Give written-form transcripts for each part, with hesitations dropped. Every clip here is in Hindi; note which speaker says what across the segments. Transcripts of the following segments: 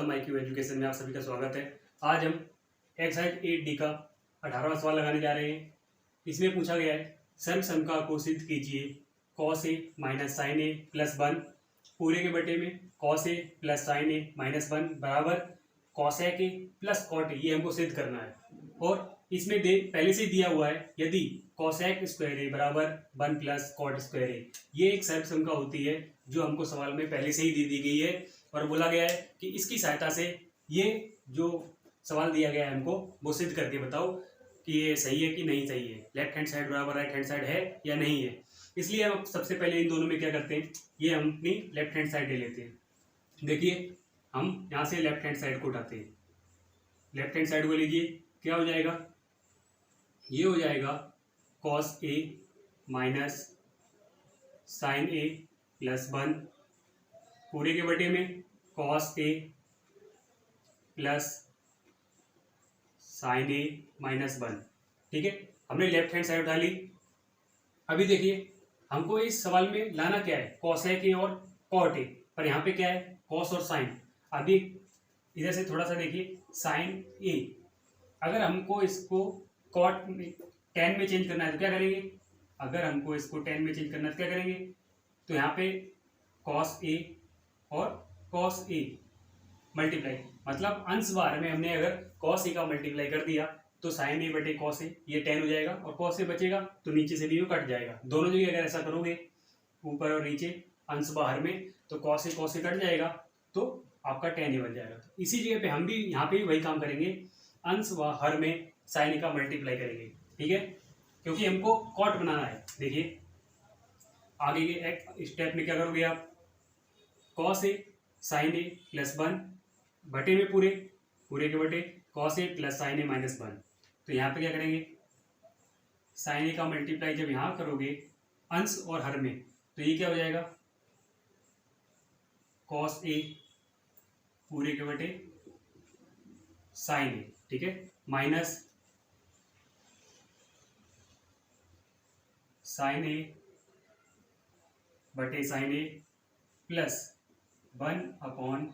Speaker 1: वेलकम IQ एजुकेशन में आप सभी का स्वागत है। आज हम एक्सरसाइज 8D का 18वां सवाल लगाने जा रहे हैं। इसमें पूछा गया है सर्ग संख्या को सिद्ध कीजिए cos a minus sine A plus 1 पूरे के बटे में cos a plus sine a minus 1 बराबर cosec a plus cot a, ये हमको सिद्ध करना है। और इसमें पहले से ही दिया हुआ है यदि cosec स्क्वायर a बराबर 1 प्लस cot स्क्वायर a, ये एक सर्ग संख्या होती है जो हमको सवाल में पहले से ही दी गई है और बोला गया है कि इसकी सहायता से ये जो सवाल दिया गया है हमको वो सिद्ध करके बताओ कि ये सही है कि नहीं सही है, लेफ्ट हैंड साइड बराबर राइट हैंड साइड है या नहीं है। इसलिए हम सबसे पहले इन दोनों में क्या करते हैं, ये हम अपनी लेफ्ट हैंड साइड ले लेते हैं। देखिए हम यहाँ से लेफ्ट हैंड साइड को उठाते हैं, लेफ्ट हैंड साइड को लीजिए, क्या हो जाएगा, ये हो जाएगा cos a minus sine a plus 1 पूरे के बटे में cos a plus sine a minus 1। ठीक है, हमने लेफ्ट हैंड साइड उठा ली। अभी देखिए हमको इस सवाल में लाना क्या है, cosec a और cot a, पर यहाँ पे क्या है cos और साइन। अभी इधर से थोड़ा सा देखिए साइन a, अगर हमको इसको cot में tan में चेंज करना है तो क्या करेंगे, अगर हमको इसको tan में चेंज करना है तो क्या करेंगे, तो यहाँ पे cos a और cos a मल्टीप्लाई, मतलब अंश बार में हमने अगर cos a का मल्टीप्लाई कर दिया तो sin a बटे cos a, ये tan हो जाएगा और cos a बचेगा तो नीचे से भी वो कट जाएगा। दोनों जगह अगर ऐसा करोगे ऊपर और नीचे अंश बाहर में तो cos a कट जाएगा तो आपका tan a बन जाएगा। तो इसी जगह पे हम भी यहाँ पे वही काम करेंगे, अंश बाहर में sin a का मल्टीप्लाई करेंगे। ठीक है, क्योंकि हमको cot बनाना है। देखिए आगे के स्टेप में क्या करोगे आप, cos a sin a plus 1 बटे में पूरे के बटे cos a plus sine a minus 1। तो यहाँ पे क्या करेंगे, साइन a का मल्टीप्लाई जब यहाँ करोगे अंश और हर में तो ये क्या हो जाएगा, cos a पूरे के बटे साइन a, ठीक है, माइनस साइन a बटे sine a plus 1 upon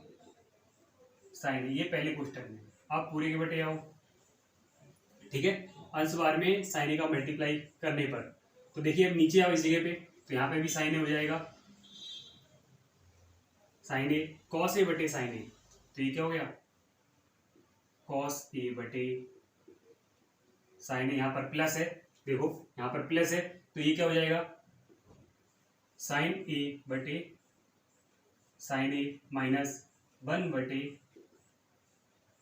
Speaker 1: sine, ये पहले क्वेश्चन में। आप पूरे के बटे आओ, ठीक है, अंश बार में साइन ए का मल्टीप्लाई करने पर। तो देखिए अब नीचे आओ इस जगह पे, तो यहाँ पे भी साइन ए हो जाएगा, साइन ए कॉस ए बटे साइन ए, तो ये क्या हो गया कॉस ए बटे साइन ए, यहाँ पर प्लस है, देखो यहाँ पर प्लस है तो ये क्या हो जाएगा साइन ए बटे साइन ए माइनस 1 बटे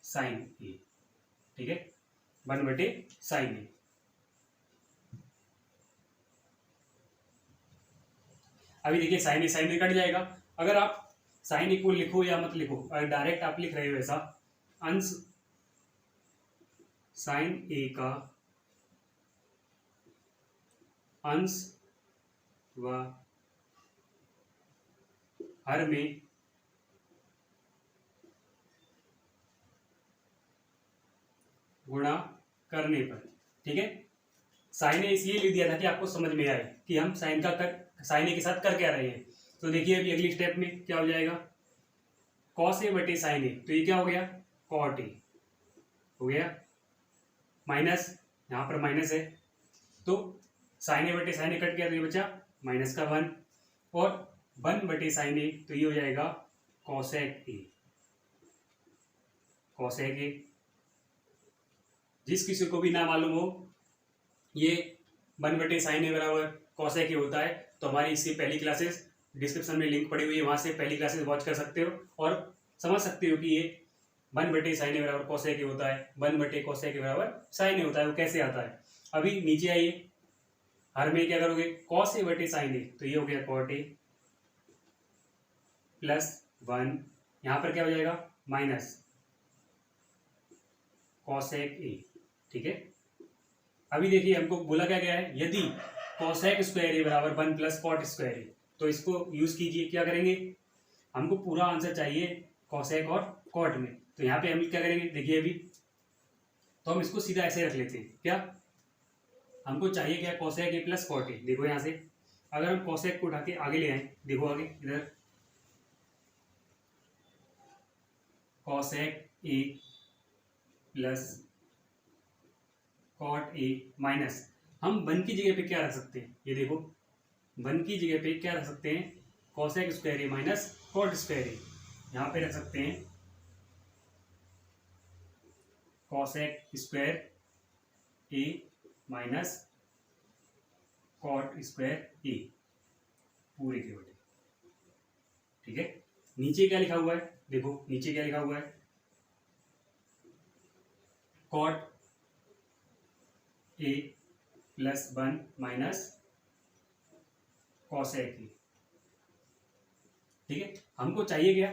Speaker 1: साइन ए। ठीक है, 1 बटे साइन ए। अभी देखिए साइन ए कट जाएगा। अगर आप साइन ए को लिखो या मत लिखो, अगर डायरेक्ट आप लिख रहे हो ऐसा, अंश साइन ए का अंश व हर में गुणा करने पर। ठीक है, साइन ए इसलिए लिख दिया था कि आपको समझ में आए कि हम साइन ए के साथ कर क्या रहे हैं। तो देखिए अभी अगली स्टेप में क्या हो जाएगा, कॉस ए बटे साइन ए, तो ये क्या हो गया कॉट ए हो गया, माइनस यहाँ पर माइनस है तो साइन ए बटे साइन ए कट गया तो ये बचा माइनस का 1 और 1 बटे साइन ए, तो ये हो जाएगा कॉसेक ए। कॉसेक ए जिस किसी को भी ना मालूम हो ये 1 बटे साइन ए बराबर कॉसेक ए होता है, तो हमारी इसकी पहली क्लासेस डिस्क्रिप्शन में लिंक पड़ी हुई है, वहां से पहली क्लासेस वॉच कर सकते हो और समझ सकते हो कि ये 1 बटे साइन ए बराबर कॉसेक ए होता है, 1 बटे कॉसेक ए बराबर साइन ए होता है, वो कैसे आता है। अभी नीचे आइए, हर में क्या करोगे कॉस ए बटे साइन ए, तो ये हो गया कॉट ए प्लस 1, यहाँ पर क्या हो जाएगा माइनस कॉसेक ए। ठीक है, अभी देखिए हमको बोला क्या गया है, यदि कॉसेक स्क्वायर ए बराबर 1 प्लस कॉट स्क्वायर ए, तो इसको यूज कीजिए। क्या करेंगे, हमको पूरा आंसर चाहिए कॉसेक और कॉट में, तो यहाँ पे हम क्या करेंगे, देखिए अभी तो हम इसको सीधा ऐसे रख लेते हैं। क्या हमको चाहिए, क्या cosec A plus cot a. देखो यहाँ से अगर हम कॉसेक को उठा के आगे ले आए, देखो आगे इधर cosec A plus cot a minus, हम 1 की जगह पे क्या रख सकते हैं, ये देखो 1 की जगह पे क्या रख सकते हैं, cosec square A minus cot square ए, यहाँ पे रख सकते हैं cosec square A minus cot square ए पूरे के बटे। ठीक है, नीचे क्या लिखा हुआ है, देखो नीचे क्या लिखा हुआ है, cot A plus 1 minus cosec a. ठीक है, हमको चाहिए क्या,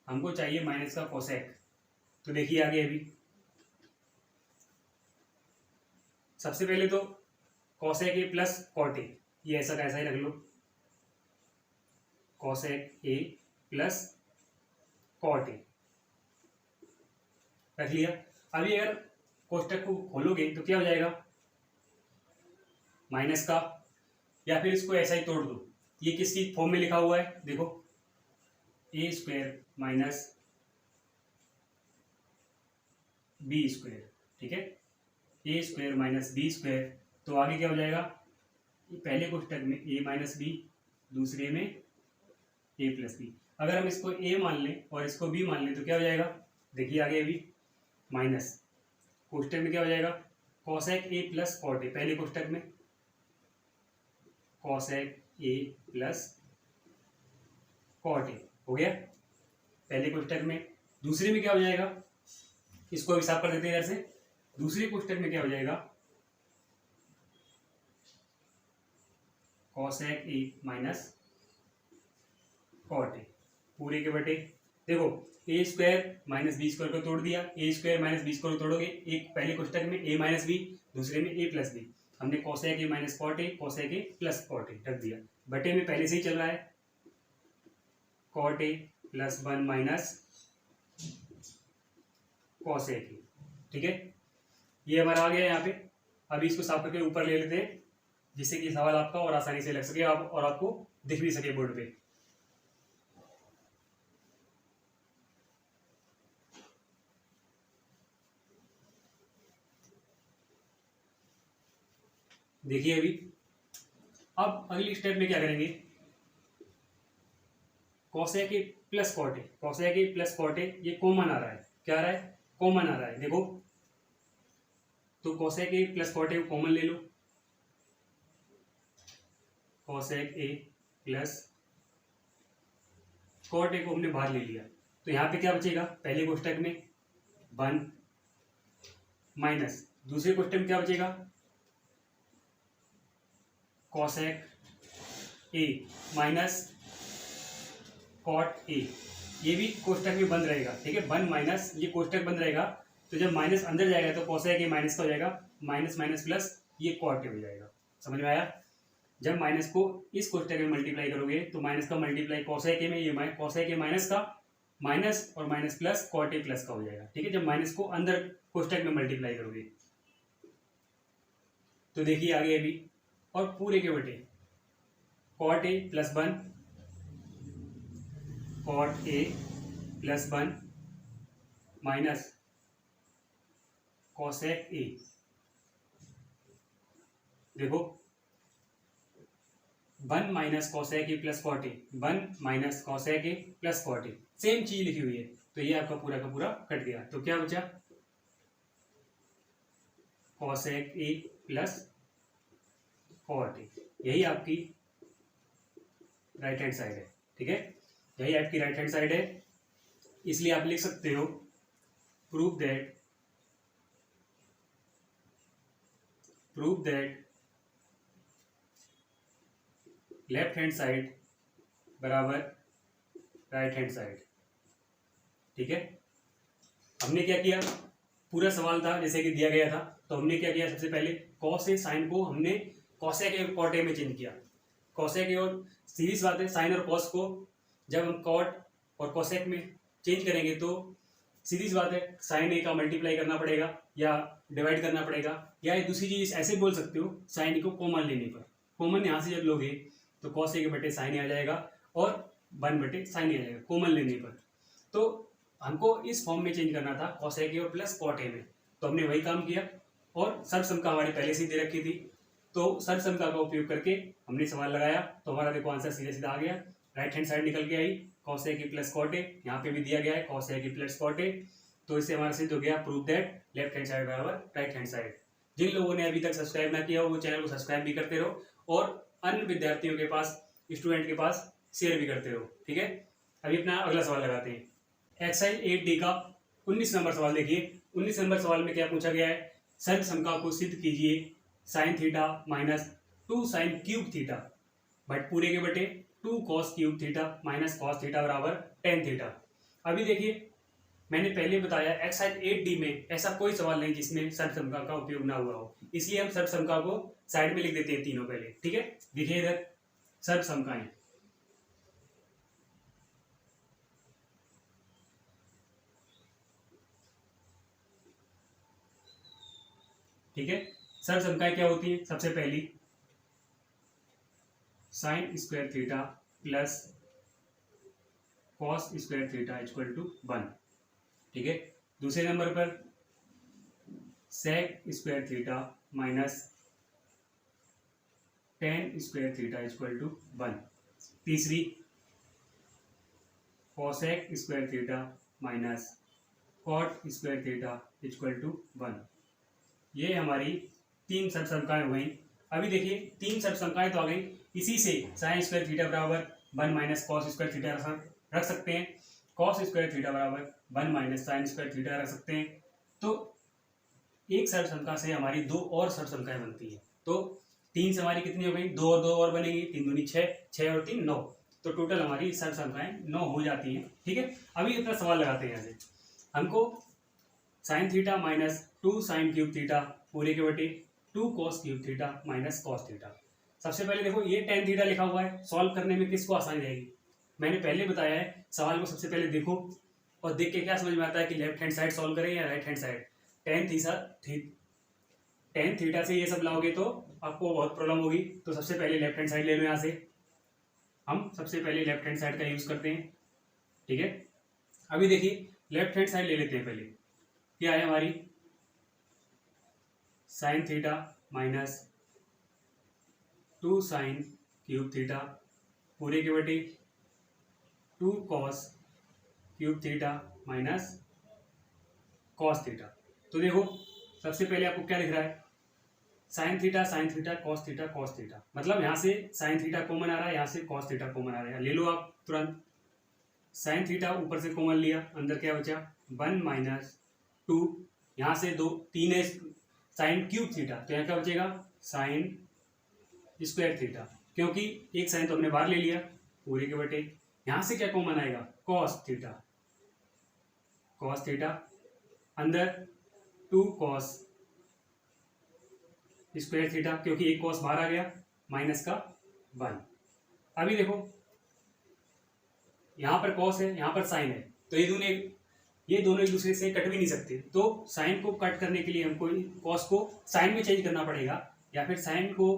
Speaker 1: हमको चाहिए माइनस का कॉसेक। तो देखिए आगे अभी सबसे पहले तो कॉसेक ए प्लस कॉट ए, ये ऐसा कैसा ही रख लो, कॉसेक ए प्लस कॉट ए रख लिया। अभी अगर कोष्टक को खोलोगे तो क्या हो जाएगा, माइनस का, या फिर इसको ऐसा ही तोड़ दो, ये किसकी फॉर्म में लिखा हुआ है, देखो a square minus B square. ठीक है, A square minus B square, तो आगे क्या हो जाएगा, पहले कोष्टक में ए माइनस बी, दूसरे में ए प्लस बी। अगर हम इसको ए मान लें और इसको बी मान लें तो क्या हो जाएगा, देखिए आगे अभी माइनस, कोष्टक में क्या हो जाएगा, cosec A plus cot a, पहले कोष्टक में cosec A plus cot a हो गया पहले कोष्टक में। दूसरे में क्या हो जाएगा, इसको अभी साफ कर देते हैं इधर से, दूसरे कोष्टक में क्या हो जाएगा, कॉसेक ए माइनस कॉट ए पूरे के बटे। देखो a square minus B square को तोड़ दिया, a square minus B square को तोड़ोगे, एक पहले कोष्टक में ए माइनस बी, दूसरे में ए प्लस बी, हमने cosec A minus cot a, cosec A plus cot ए रख दिया, बटे में पहले से ही चल रहा है cot A plus 1 minus cosec a. ठीक है, ये हमारा आ गया यहाँ पे। अभी इसको साफ करके ऊपर ले लेते हैं, जिससे कि सवाल आपका और आसानी से लग सके आप और आपको दिख भी सके बोर्ड पे। देखिए अभी अब अगली स्टेप में क्या करेंगे, cosec A plus cot a, cosec A plus cot ए, ये कॉमन आ रहा है, क्या आ रहा है, कॉमन आ रहा है। देखो तो cosec A plus cot A common ले लो, cosec A plus cot A को हमने बाहर ले लिया, तो यहाँ पे क्या बचेगा, पहले कोष्टक में 1 माइनस दूसरे कोष्टक में क्या बचेगा, कॉसेक ए माइनस कॉट ए, ये भी कोष्टक में बंद रहेगा। ठीक है, 1 माइनस, ये कोष्टक बंद रहेगा, तो जब माइनस अंदर जाएगा तो कॉसेक ए माइनस का हो जाएगा, माइनस माइनस प्लस, ये कॉट ए हो जाएगा। समझ में आया, जब माइनस को इस कोष्टक में मल्टीप्लाई करोगे तो माइनस का मल्टीप्लाई कॉसेक ए में, ये कॉसेक ए माइनस का माइनस और माइनस प्लस कॉट ए प्लस का हो जाएगा। ठीक है, जब माइनस को अंदर कोष्टक में मल्टीप्लाई करोगे तो देखिए आगे अभी, और पूरे के बटे cot A plus 1, cot A plus 1 minus cosec A. देखो 1 minus cosec A plus cot A, 1 minus cosec A plus cot A, same चीज लिखी हुई है, तो ये आपका पूरा का पूरा कट गया। तो क्या बचा, cosec A plus cot A, यही आपकी राइट हैंड साइड है। ठीक है, यही आपकी राइट हैंड साइड है, इसलिए आप लिख सकते हो prove that left hand side बराबर राइट हैंड साइड। ठीक है, हमने क्या किया, पूरा सवाल था जैसे कि दिया गया था, तो हमने क्या किया, सबसे पहले कॉस ए साइन को हमने कॉसेक ए कॉट ए में चेंज किया। कॉसेक ए, और सीरीज बात है, साइन और कॉस को जब हम कॉट और कॉसेक में चेंज करेंगे तो सीरीज बात है, साइन ए का मल्टीप्लाई करना पड़ेगा या डिवाइड करना पड़ेगा, या एक दूसरी चीज ऐसे बोल सकते हो, साइन ए को कॉमन लेने पर, कॉमन यहाँ से जब लोगे तो कॉस ए के बटे साइन ए आ जाएगा और 1 बटे साइन ए आ जाएगा कॉमन लेने पर। तो हमको इस फॉर्म में चेंज करना था कॉसेक ए और प्लस कॉट ए में, तो हमने वही काम किया और सर्वसमता हमारी पहले से ही दे रखी थी, तो सर्वसमता का उपयोग करके हमने सवाल लगाया, तो हमारा देखो आंसर सीधे सीधा आ गया, राइट हैंड साइड निकल के आई cosec A plus cot A, यहाँ पे भी दिया गया है cosec A plus cot A, तो इससे हमारा सिद्ध हो गया prove that left hand side बराबर राइट हैंड साइड। जिन लोगों ने अभी तक सब्सक्राइब ना किया हो वो चैनल को सब्सक्राइब भी करते रहो और अन्य विद्यार्थियों के पास, स्टूडेंट के पास शेयर भी करते रहो, ठीक है। अभी अपना अगला सवाल लगाते हैं। एक्सरसाइज 8D का 19 नंबर सवाल देखिए। 19 नंबर सवाल में क्या पूछा गया है, सर्वसमता को सिद्ध कीजिए sine theta minus 2 sine cube theta but पूरे के बटे 2 cos cube theta minus cos theta बराबर टेन थीटा। अभी देखिए मैंने पहले बताया एक्सरसाइज 8D में ऐसा कोई सवाल नहीं जिसमें सर्वसमता का उपयोग ना हुआ हो, इसलिए हम सर्वसमता को साइड में लिख देते हैं तीनों पहले, ठीक है। देखिए इधर सर्वसमताएं, ठीक है। सर्वसमताएं क्या होती है, सबसे पहली sine square theta plus cos square theta equal to 1, ठीक है। दूसरे नंबर पर sec square theta minus tan square theta equal to 1। तीसरी cosec square theta minus cot square theta equal to 1। ये हमारी तीन सर्वसमताएं हो गई। अभी देखिए तीन सर्वसमताएं तो आ गई, इसी से साइन स्क्वायर थीटा बराबर 1 माइनस कॉस स्क्वायर थीटा रख सकते हैं, कॉस स्क्वायर थीटा बराबर 1 माइनस साइन स्क्वायर थीटा रख सकते हैं। तो एक सर्वसमता से हमारी दो और सर्वसमताएं बनती है, तो तीन से हमारी कितनी हो गई, दो और बनेगी, 3 दूनी 6, 6 और 3 9, तो टोटल हमारी सर्वसमताएं 9 हो जाती हैं, ठीक है। अभी अपना सवाल लगाते हैं। यहाँ से हमको sine theta minus 2 sine cube theta पूरे के बटे 2 cos cube theta minus cos theta. सबसे पहले देखो ये टेन थीटा लिखा हुआ है, सॉल्व करने में किसको आसानी रहेगी। मैंने पहले बताया है सवाल को सबसे पहले देखो और देख के क्या समझ में आता है कि लेफ्ट हैंड साइड सॉल्व करें या right hand side. Tan theta से ये सब लाओगे तो आपको बहुत प्रॉब्लम होगी, तो सबसे पहले लेफ्ट हैंड साइड ले लो। यहाँ से हम सबसे पहले लेफ्ट हैंड साइड का यूज करते हैं, ठीक है। अभी देखिए लेफ्ट हैंड साइड ले लेते हैं। पहले क्या है हमारी sine theta minus 2 sine cube theta पूरे के बटे 2 cos cube theta minus cos theta. तो देखो सबसे पहले आपको क्या लिख रहा है, साइन थीटा कॉस थीटा, मतलब यहाँ से साइन थीटा कॉमन आ रहा है, यहाँ से कॉस थीटा कॉमन आ रहा है, ले लो आप तुरंत। साइन थीटा ऊपर से कॉमन लिया, अंदर क्या बचा 1 माइनस 2, यहाँ से 2 3 है साइन क्यूब थीटा, तो यहाँ क्या बचेगा साइन स्क्वायर थीटा, क्योंकि एक साइन तो हमने बाहर ले लिया पूरे के बटे, यहाँ से क्या कॉमन आएगा कॉस थीटा, अंदर 2 कॉस स्क्वायर थीटा, क्योंकि एक कॉस बाहर आ गया, माइनस का 1। अभी देखो यहाँ पर कॉस है, यहाँ पर साइन है, तो ये दोनों एक दूसरे से कट भी नहीं सकते, तो साइन को कट करने के लिए हमको कॉस को साइन में चेंज करना पड़ेगा, या फिर साइन को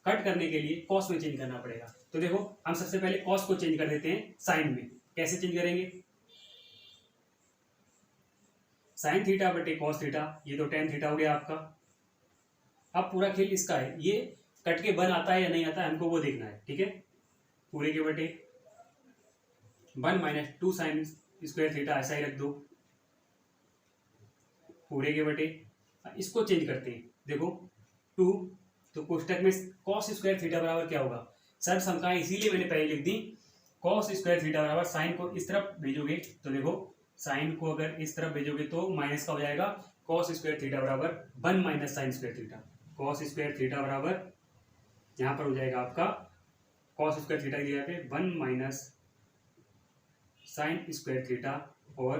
Speaker 1: कट करने के लिए कॉस में चेंज करना पड़ेगा। तो देखो हम सबसे पहले कॉस को चेंज कर देते हैं साइन में। कैसे चेंज करेंगे, साइन थीटा बटे कॉस थीटा, ये तो टेन थीटा हो गया आपका। अब पूरा खेल इसका है, ये कट के 1 आता है या नहीं आता है हमको वो देखना है, ठीक है। पूरे के बटे 1 माइनस 2 साइन स्क्वायर थीटा ऐसा ही रख दो, पूरे के बटे, इसको चेंज करते हैं। देखो 2, तो कोष्टक में कॉस स्क्वायर थीटा बराबर क्या होगा, सर्वसमताएं इसीलिए मैंने पहले लिख दी, कॉस स्क्वायर थीटा बराबर साइन को इस तरफ भेजोगे तो देखो साइन को अगर इस तरफ भेजोगे तो माइनस का हो जाएगा, कॉस स्क्वायर थीटा बराबर 1 minus sign square theta, cos square theta बराबर यहाँ पर हो जाएगा आपका कॉस स्क्वायर थीटा की जगह पे 1 माइनस साइन स्क्वायर थीटा और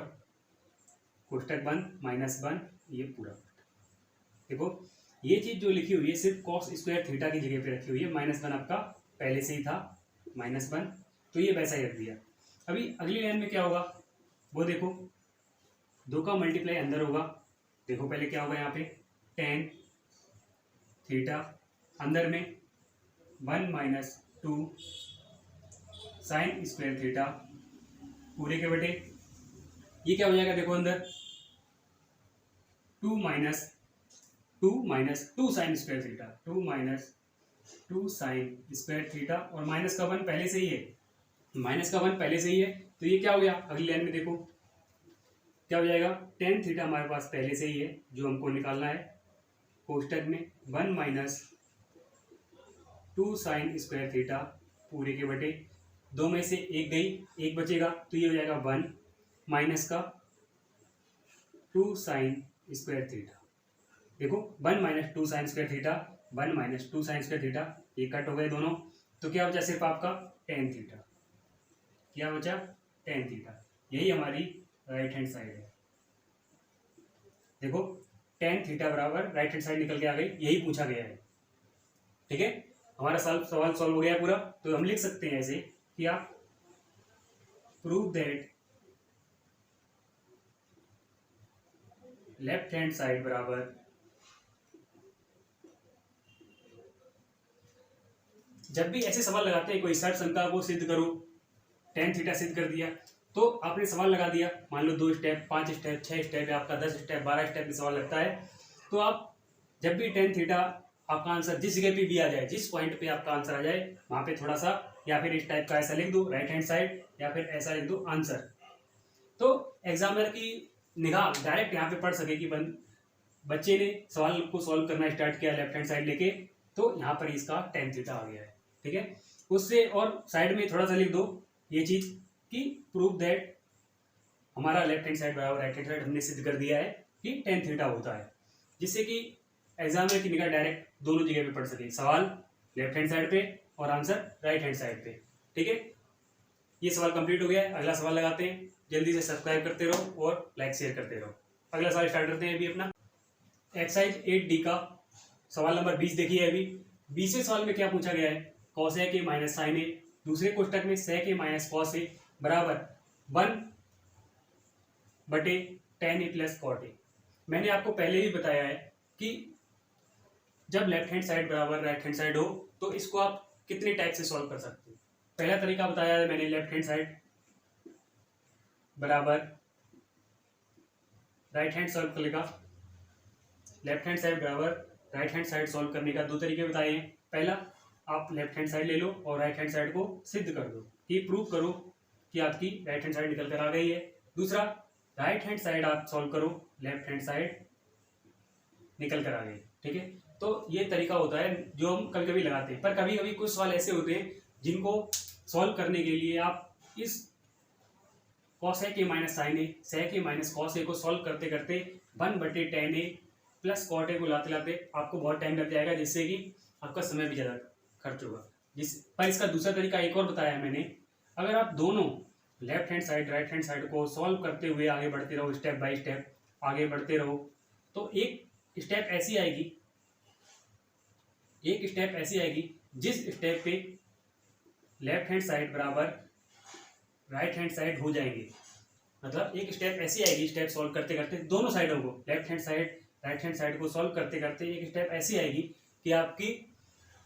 Speaker 1: कोष्टक बंद -1, ये पूरा। देखो ये चीज जो लिखी हुई है सिर्फ कॉस स्क्वायर थीटा की जगह पे रखी हुई है, -1 आपका पहले से ही था -1, तो ये वैसा ही रख दिया। अभी अगली लाइन में क्या होगा वो देखो, 2 का मल्टीप्लाई अंदर होगा, देखो पहले क्या होगा यहाँ पे टेन थीटा, अंदर में 1 माइनस 2 साइन स्क्वायर थीटा पूरे के बटे ये क्या हो जाएगा देखो अंदर, 2 minus two sign square theta, 2 minus 2 sign square theta, और माइनस का 1 पहले से ही है, माइनस का 1 पहले से ही है, तो ये क्या हो गया अगली लाइन में देखो क्या हो जाएगा, टेन थीटा हमारे पास पहले से ही है जो हमको निकालना है कोष्टक में, 1 माइनस 2 साइन स्क्वायर थीटा पूरे के बटे, दो में से एक गई, एक बचेगा, तो ये हो जाएगा 1 माइनस का 2 साइन स्क्वायर थीटा। देखो 1 minus 2 sign square theta, 1 minus 2 sign square theta, ये कट हो गए दोनों, तो क्या बचा सिर्फ आपका टेन थीटा, क्या बचा टेन थीटा, यही हमारी राइट हैंड साइड है। देखो टेन थीटा बराबर राइट हैंड साइड निकल के आ गई, यही पूछा गया है। ठीक है, हमारा सवाल सॉल्व हो गया पूरा। तो हम लिख सकते हैं ऐसे कि आप prove that left hand side बराबर, जब भी ऐसे सवाल लगाते हैं कोई सर्व संख्या को सिद्ध करो, टेन थीटा सिद्ध कर दिया, तो आपने सवाल लगा दिया, मान लो 2 स्टेप 5 स्टेप 6 स्टेप या आपका 10 स्टेप 12 स्टेप में सवाल लगता है, तो आप जब भी टेन थीटा आपका आंसर जिस जगह पे भी आ जाए, जिस पॉइंट पे आपका आंसर आ जाए, वहां पे थोड़ा सा या फिर इस टाइप का ऐसा लिख दो राइट हैंड साइड, या फिर ऐसा लिख दो आंसर, तो एग्जामिनर की निगाह डायरेक्ट यहाँ पे पढ़ सके कि बच्चे ने सवाल को सॉल्व करना स्टार्ट किया लेफ्ट हैंड साइड लेके, तो यहाँ पर इसका टेन थीटा आ गया है। ठीक है, उससे और साइड में थोड़ा सा लिख दो ये चीज कि प्रूव दैट हमारा लेफ्ट हैंड साइड बराबर राइट हैंड साइड हमने सिद्ध कर दिया है कि टेन थीटा होता है, जिससे कि एग्जामिनर की निगाह डायरेक्ट दोनों जगह पे पढ़ सके, सवाल लेफ्ट हैंड साइड पे और आंसर राइट हैंड साइड पे। ठीक है, ये सवाल कंप्लीट हो गया है। अगला सवाल लगाते हैं, जल्दी से सब्सक्राइब करते रहो और लाइक शेयर करते रहो। अगला सवाल स्टार्ट करते हैं अभी अपना एक्सरसाइज 8D का सवाल नंबर 20 देखिए। अभी 20वें सवाल में क्या पूछा गया है, कॉस ए के माइनस साइन ए, दूसरे कोष्टक में सेक ए माइनस कॉस ए बराबर 1 बटे tan A plus cot A. मैंने आपको पहले ही बताया है कि जब लेफ्ट हैंड साइड बराबर राइट हैंड साइड हो तो इसको आप कितने टाइप से सॉल्व कर सकते हो। पहला तरीका बताया है मैंने, लेफ्ट हैंड साइड बराबर राइट हैंड सॉल्व करने का, लेफ्ट हैंड साइड बराबर राइट हैंड साइड सॉल्व करने का दो तरीके बताए हैं। पहला, आप लेफ्ट हैंड साइड ले लो और राइट हैंड साइड को सिद्ध कर दो, कि प्रूव करो कि आपकी राइट हैंड साइड निकल कर आ गई है। दूसरा, राइट हैंड साइड आप सॉल्व करो, लेफ्ट हैंड साइड निकल कर आ गई। ठीक है, तो ये तरीका होता है जो हम कभी कभी लगाते हैं, पर कभी कभी कुछ सवाल ऐसे होते हैं जिनको सॉल्व करने के लिए आप इस कॉस ए के minus sine A, sec A minus cos A को सॉल्व करते करते 1 बटे tan A plus cot A को लाते लाते आपको बहुत टाइम लग जाएगा, जिससे कि आपका समय भी ज़्यादा खर्च होगा। पर इसका दूसरा तरीका एक और बताया है मैंने, अगर आप दोनों left hand side right hand side को सॉल्व करते हुए आगे बढ़ते रहो, स्टेप बाय स्टेप आगे बढ़ते रहो, तो एक स्टेप ऐसी आएगी जिस स्टेप पे लेफ्ट हैंड साइड बराबर राइट हैंड साइड हो जाएंगे। मतलब एक स्टेप ऐसी आएगी, स्टेप सॉल्व करते करते दोनों साइडों को, left hand side right hand side को सॉल्व करते करते एक स्टेप ऐसी आएगी कि आपकी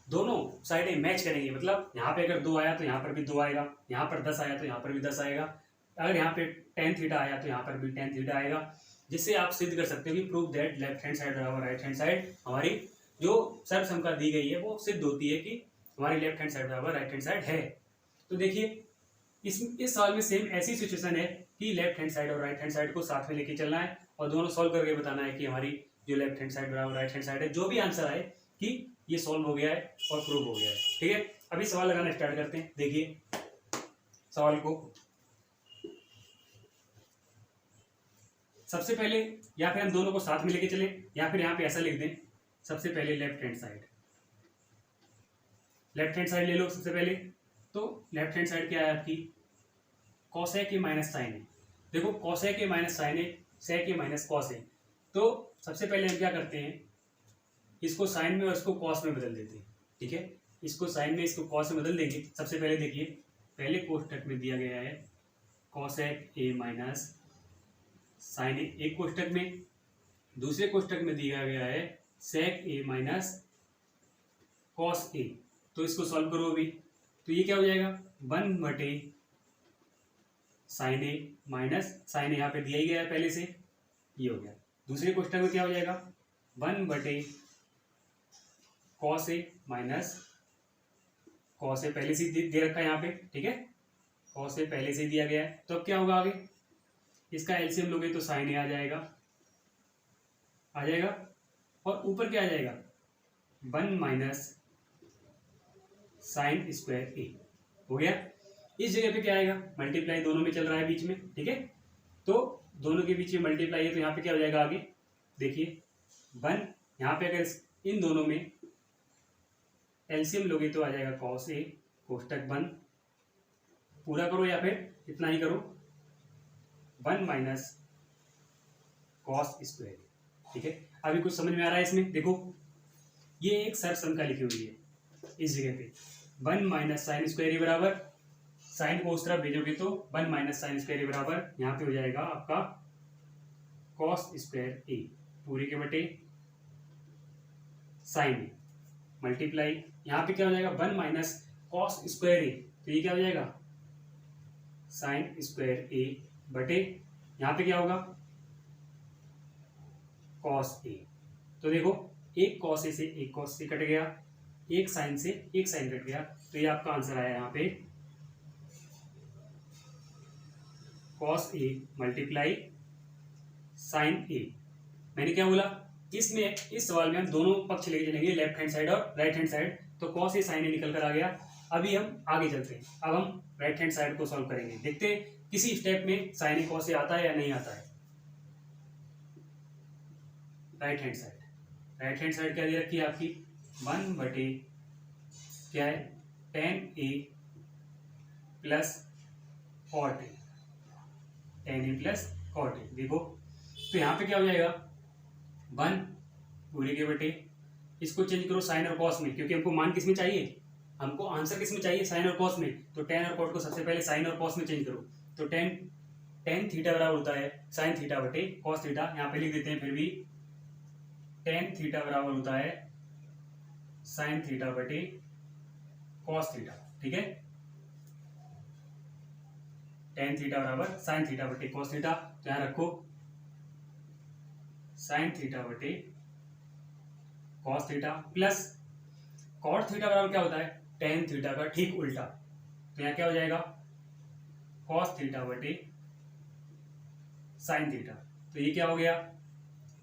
Speaker 1: दोनों साइडें मैच करेंगी। मतलब यहाँ पे अगर 2 आया तो यहाँ पर भी 2 आएगा, यहाँ पर 10 आया तो यहाँ पर भी 10 आएगा, अगर यहाँ पे टेन थीटा आया तो यहाँ पर भी टेन थीटा आएगा, जिससे आप सिद्ध कर सकते हो कि prove that left hand side बराबर राइट हैंड साइड हमारी जो सर्व संख्या दी गई है वो सिद्ध होती है कि हमारी लेफ्ट हैंड साइड बराबर राइट हैंड साइड है। तो देखिए इस सवाल में सेम ऐसी सिचुएशन है कि लेफ्ट हैंड साइड और राइट हैंड साइड को साथ में लेके चलना है और दोनों सॉल्व करके बताना है कि हमारी जो लेफ्ट हैंड साइड बराबर राइट हैंड साइड है, जो भी आंसर आए कि ये सॉल्व हो गया है और प्रूव हो गया है। ठीक है, अभी सवाल लगाना स्टार्ट करते हैं। देखिए सवाल को सबसे पहले या फिर हम दोनों को साथ में लेके चले, या फिर यहाँ पे ऐसा लिख दें, सबसे पहले लेफ्ट हैंड साइड ले लो सबसे पहले। तो लेफ्ट हैंड साइड क्या है आपकी, कॉस ए के माइनस साइन ए। देखो कॉस ए के minus sine A, sec A minus cos ए। तो सबसे पहले हम क्या करते हैं, इसको साइन में और इसको कॉस में बदल देते हैं। ठीक है, इसको साइन में इसको कॉस में बदल देंगे। सबसे पहले देखिए, पहले कोष्टक में दिया गया है कॉस ए माइनस साइन ए एक कोष्टक में, दूसरे कोष्टक में दिया गया है सेक ए माइनस कॉस ए। तो इसको सॉल्व करो अभी, तो ये क्या हो जाएगा 1 बटे साइन ए माइनस साइन ए, यहाँ पे दिया ही गया है पहले से, ये हो गया। दूसरे क्वेश्चन में क्या हो जाएगा, 1/cos ए माइनस cos ए पहले से दे रखा है यहाँ पे, ठीक है, cos ए पहले से दिया गया है। तो अब क्या होगा आगे, इसका एलसीएम लोगे तो साइन ए आ जाएगा, और ऊपर क्या आ जाएगा, 1 माइनस साइन स्क्वायर ए, हो गया। इस जगह पे क्या आएगा, मल्टीप्लाई दोनों में चल रहा है बीच में, ठीक है, तो दोनों के बीच में मल्टीप्लाई है, तो यहाँ पे क्या हो जाएगा आगे, देखिए 1, यहाँ पे अगर इन दोनों में एलसीएम लोगे तो आ जाएगा cos ए, कोष्टक बंद, पूरा करो या फिर इतना ही करो, 1 माइनस cos स्क्वायर, ठीक है। अभी कुछ समझ में आ रहा है इसमें, देखो ये एक सर्व संख्या लिखी हुई है इस जगह पे, 1 माइनस साइन स्क्वायर बराबर, साइन को उस तरफ भेजोगे तो 1 माइनस साइन स्क्वायर बराबर यहाँ पे हो जाएगा आपका cos स्क्वायर ए, पूरे के बटे साइन ए, मल्टीप्लाई यहाँ पे क्या हो जाएगा, 1 माइनस cos स्क्वायर ए, तो ये क्या हो जाएगा, साइन स्क्वायर ए बटे यहाँ पे क्या होगा, cos ए। तो देखो एक cos ए से एक cos से कट गया, एक साइन से एक साइन कट गया, तो ये आपका आंसर आया यहाँ पे cos ए मल्टीप्लाई साइन ए। मैंने क्या बोला, इसमें इस सवाल में हम दोनों पक्ष लेके चलेंगे, लेफ्ट हैंड साइड और राइट हैंड साइड, तो cos ए साइन ए निकल कर आ गया। अभी हम आगे चलते हैं, अब हम राइट हैंड साइड को सॉल्व करेंगे, देखते हैं किसी स्टेप में साइन ए cos ए आता है या नहीं आता है। राइट हैंड साइड क्या दे रखी है आपकी, 1 बटे क्या है, tan ए प्लस cot ए, tan ए प्लस cot ए। देखो तो यहाँ पे क्या हो जाएगा, 1 पूरे के बटे, इसको चेंज करो साइन और cos में, क्योंकि हमको मान किस में चाहिए, हमको आंसर किस में चाहिए, साइन और cos में, तो tan और cot को सबसे पहले साइन और cos में चेंज करो, तो tan थीटा बराबर होता है साइन थीटा बटे cos थीटा, यहाँ पे लिख देते हैं फिर भी, tan थीटा बराबर होता है साइन थीटा बटे cos थीटा, ठीक है, tan थीटा बराबर साइन थीटा बटे cos थीटा, तो यहाँ रखो साइन थीटा बटे cos theta plus cot theta बराबर क्या होता है, tan थीटा का ठीक उल्टा, तो यहाँ क्या हो जाएगा, cos थीटा बटे साइन थीटा, तो ये क्या हो गया,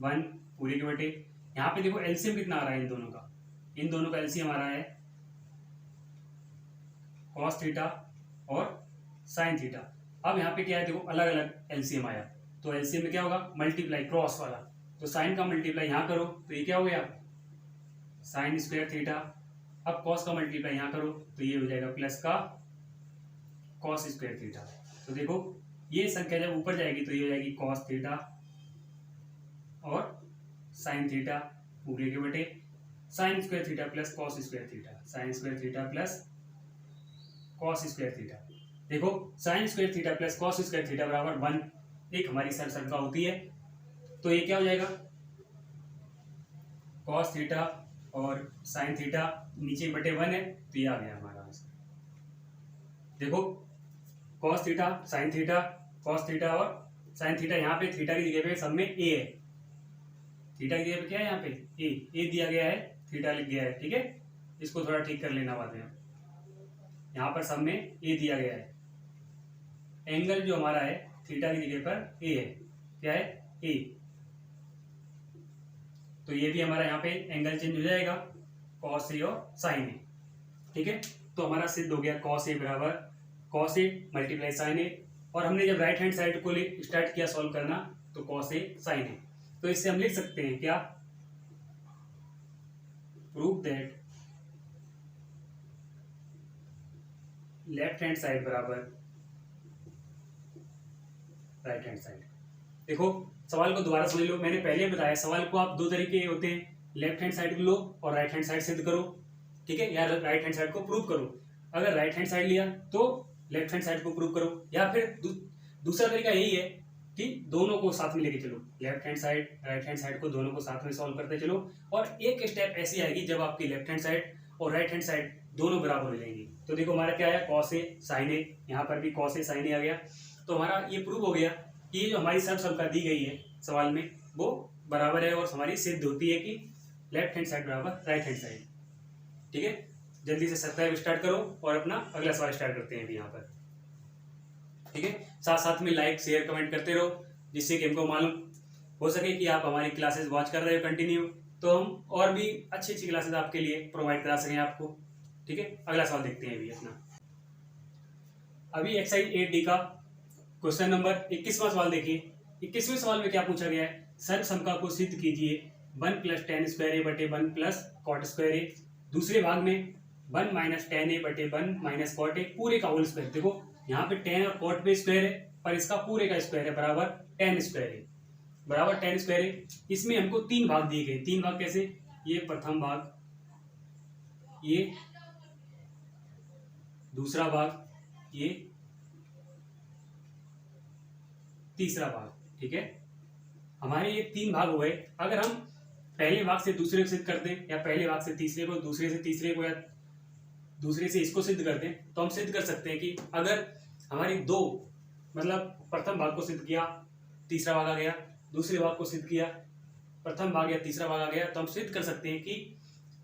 Speaker 1: 1 पूरे के बटे, यहाँ पे देखो एलसीएम कितना आ रहा है इन दोनों का एलसीएम आ रहा है cos थीटा और साइन थीटा। अब यहाँ पे क्या है, देखो अलग अलग एलसीएम आया, तो एलसीएम में क्या होगा, मल्टीप्लाई क्रॉस वाला, तो साइन का मल्टीप्लाई यहाँ करो, तो ये क्या हो गया, साइन स्क्वायर थीटा, अब cos का मल्टीप्लाई यहाँ करो, तो ये हो जाएगा प्लस का cos स्क्वायर थीटा। तो देखो ये संख्या जब ऊपर जाएगी तो ये हो जाएगी cos थीटा और साइन थीटा पूरे के बटे sine square theta plus cos square theta, sine square theta plus cos square theta. देखो sine square theta plus cos square theta बराबर 1, एक हमारी सरल संख्या होती है, तो ये क्या हो जाएगा, cos थीटा और साइन थीटा नीचे बटे 1 है, तो ये आ गया हमारा आंसर। देखो cos theta sine theta cos theta और साइन थीटा, यहाँ पे थीटा की जगह पे सब में a है, थीटा की जगह पे क्या है, यहाँ पे a दिया गया है, थीटा लिख गया है, ठीक है, इसको थोड़ा ठीक कर लेना बाद में, यहाँ पर सब में a दिया गया है, एंगल जो हमारा है थीटा की जगह पर a है, क्या है a, तो ये भी हमारा यहाँ पे एंगल चेंज हो जाएगा cos ए और साइन ए, ठीक है। तो हमारा सिद्ध हो गया cos ए बराबर cos ए मल्टीप्लाई साइन ए, और हमने जब राइट हैंड साइड को स्टार्ट किया सॉल्व करना तो cos ए साइन ए, तो इससे हम लिख सकते हैं क्या, prove that left hand side बराबर राइट हैंड साइड। देखो सवाल को दोबारा समझ लो, मैंने पहले बताया सवाल को आप दो तरीके होते हैं, लेफ्ट हैंड साइड लो और राइट हैंड साइड सिद्ध करो, ठीक है, या राइट हैंड साइड को प्रूव करो। अगर राइट हैंड साइड लिया तो लेफ्ट हैंड साइड को प्रूव करो, या फिर दूसरा तरीका यही है कि दोनों को साथ में लेके चलो, left hand side right hand side को दोनों को साथ में सॉल्व करते चलो, और एक स्टेप ऐसी आएगी जब आपकी लेफ्ट हैंड साइड और राइट हैंड साइड दोनों बराबर हो जाएंगी। तो देखो हमारा क्या है, cos ए साइन ए, यहाँ पर भी cos ए साइन ए आ गया। तो हमारा ये प्रूव हो गया कि ये जो हमारी सर्वसमता दी गई है सवाल में वो बराबर है और हमारी सिद्ध होती है कि लेफ्ट हैंड साइड बराबर राइट हैंड साइड। ठीक है, जल्दी से सब्सक्राइब स्टार्ट करो और अपना अगला सवाल स्टार्ट करते हैं अभी यहाँ पर। ठीक है, साथ साथ में लाइक शेयर कमेंट करते रहो जिससे कि हमको मालूम हो सके कि आप हमारी क्लासेस वॉच कर रहे हो कंटिन्यू, तो हम और भी अच्छी अच्छी क्लासेस आपके लिए प्रोवाइड करा सकें आपको। ठीक है, अगला सवाल देखते हैं अभी अपना। अभी एक्सरसाइज 8D का क्वेश्चन नंबर 21वां सवाल देखिए। 21वें सवाल में क्या पूछा गया है, सर्वसमता को सिद्ध कीजिए 1 + tan स्क्वायर ए बटे 1 + cot स्क्वायर ए। दूसरे भाग में 1 - tan ए बटे 1 - cot ए पूरे का होल स्क्वायर। देखो यहाँ पे tan और cot पे स्क्वायर है पर इसका पूरे का स्क्वायर है बराबर tan स्क्वायर है, बराबर tan स्क्वायर है। इसमें हमको 3 भाग दिए गए। 3 भाग कैसे, ये प्रथम भाग, ये दूसरा भाग, ये तीसरा भाग। ठीक है, हमारे ये 3 भाग हुए। अगर हम पहले भाग से दूसरे को सिद्ध कर दें या पहले भाग से तीसरे को, दूसरे से तीसरे को या दूसरे से इसको सिद्ध कर दें तो हम सिद्ध कर सकते हैं कि अगर हमारी 2 मतलब प्रथम भाग को सिद्ध किया तीसरा भाग आ गया, दूसरे भाग को सिद्ध किया प्रथम भाग या तीसरा भाग आ गया, तो हम सिद्ध कर सकते हैं कि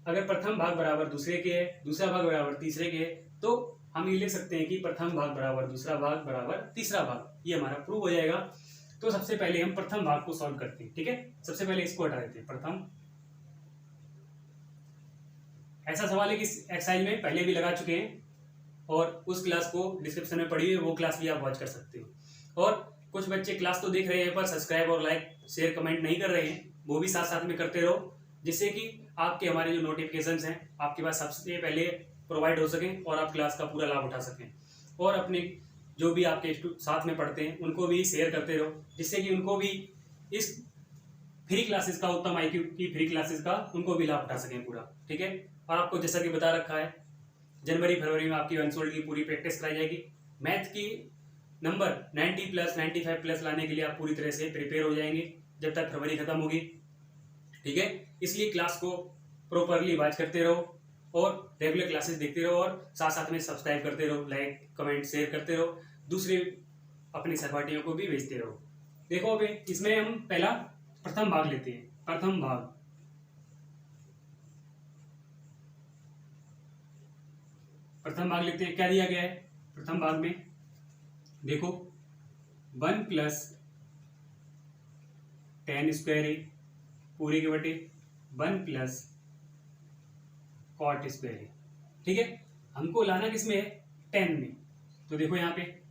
Speaker 1: अगर प्रथम भाग बराबर दूसरे के है, दूसरा भाग बराबर तीसरे के है, तो हम ये लिख सकते हैं कि प्रथम भाग बराबर दूसरा भाग बराबर तीसरा भाग। ये हमारा प्रूव हो जाएगा। तो सबसे पहले हम प्रथम भाग को सॉल्व करते हैं। ठीक है, सबसे पहले इसको हटा देते हैं प्रथम। ऐसा सवाल है कि इस एक्सरसाइज में पहले भी लगा चुके हैं और उस क्लास को डिस्क्रिप्शन में पड़ी हुई है, वो क्लास भी आप वॉच कर सकते हो। और कुछ बच्चे क्लास तो देख रहे हैं पर सब्सक्राइब और लाइक शेयर कमेंट नहीं कर रहे हैं, वो भी साथ साथ में करते रहो जिससे कि आपके हमारे जो नोटिफिकेशंस हैं आपके पास सबसे पहले प्रोवाइड हो सकें और आप क्लास का पूरा लाभ उठा सकें। और अपने जो भी आपके साथ में पढ़ते हैं उनको भी शेयर करते रहो जिससे कि उनको भी इस फ्री क्लासेस का, उत्तम IQ की फ्री क्लासेस का उनको भी लाभ उठा सकें पूरा। ठीक है, और आपको जैसा कि बता रखा है जनवरी फरवरी में आपकी अनसोल्ड की पूरी प्रैक्टिस कराई जाएगी। मैथ की नंबर 90+, 95+ लाने के लिए आप पूरी तरह से प्रिपेयर हो जाएंगे जब तक फरवरी खत्म होगी। ठीक है, इसलिए क्लास को प्रॉपरली वॉच करते रहो और रेगुलर क्लासेस देखते रहो और साथ साथ में सब्सक्राइब करते रहो, लाइक कमेंट शेयर करते रहो, दूसरे अपने सहपाठियों को भी भेजते रहो। देखो अभी इसमें हम पहला प्रथम भाग लेते हैं। प्रथम भाग, प्रथम भाग लेते हैं। क्या दिया गया है प्रथम भाग में, देखो 1 + tan स्क्वायर ए पूरे के बटे 1 + cot स्क्वायर ए। ठीक है, हमको लाना किसमें है, 10 में। तो देखो यहाँ पे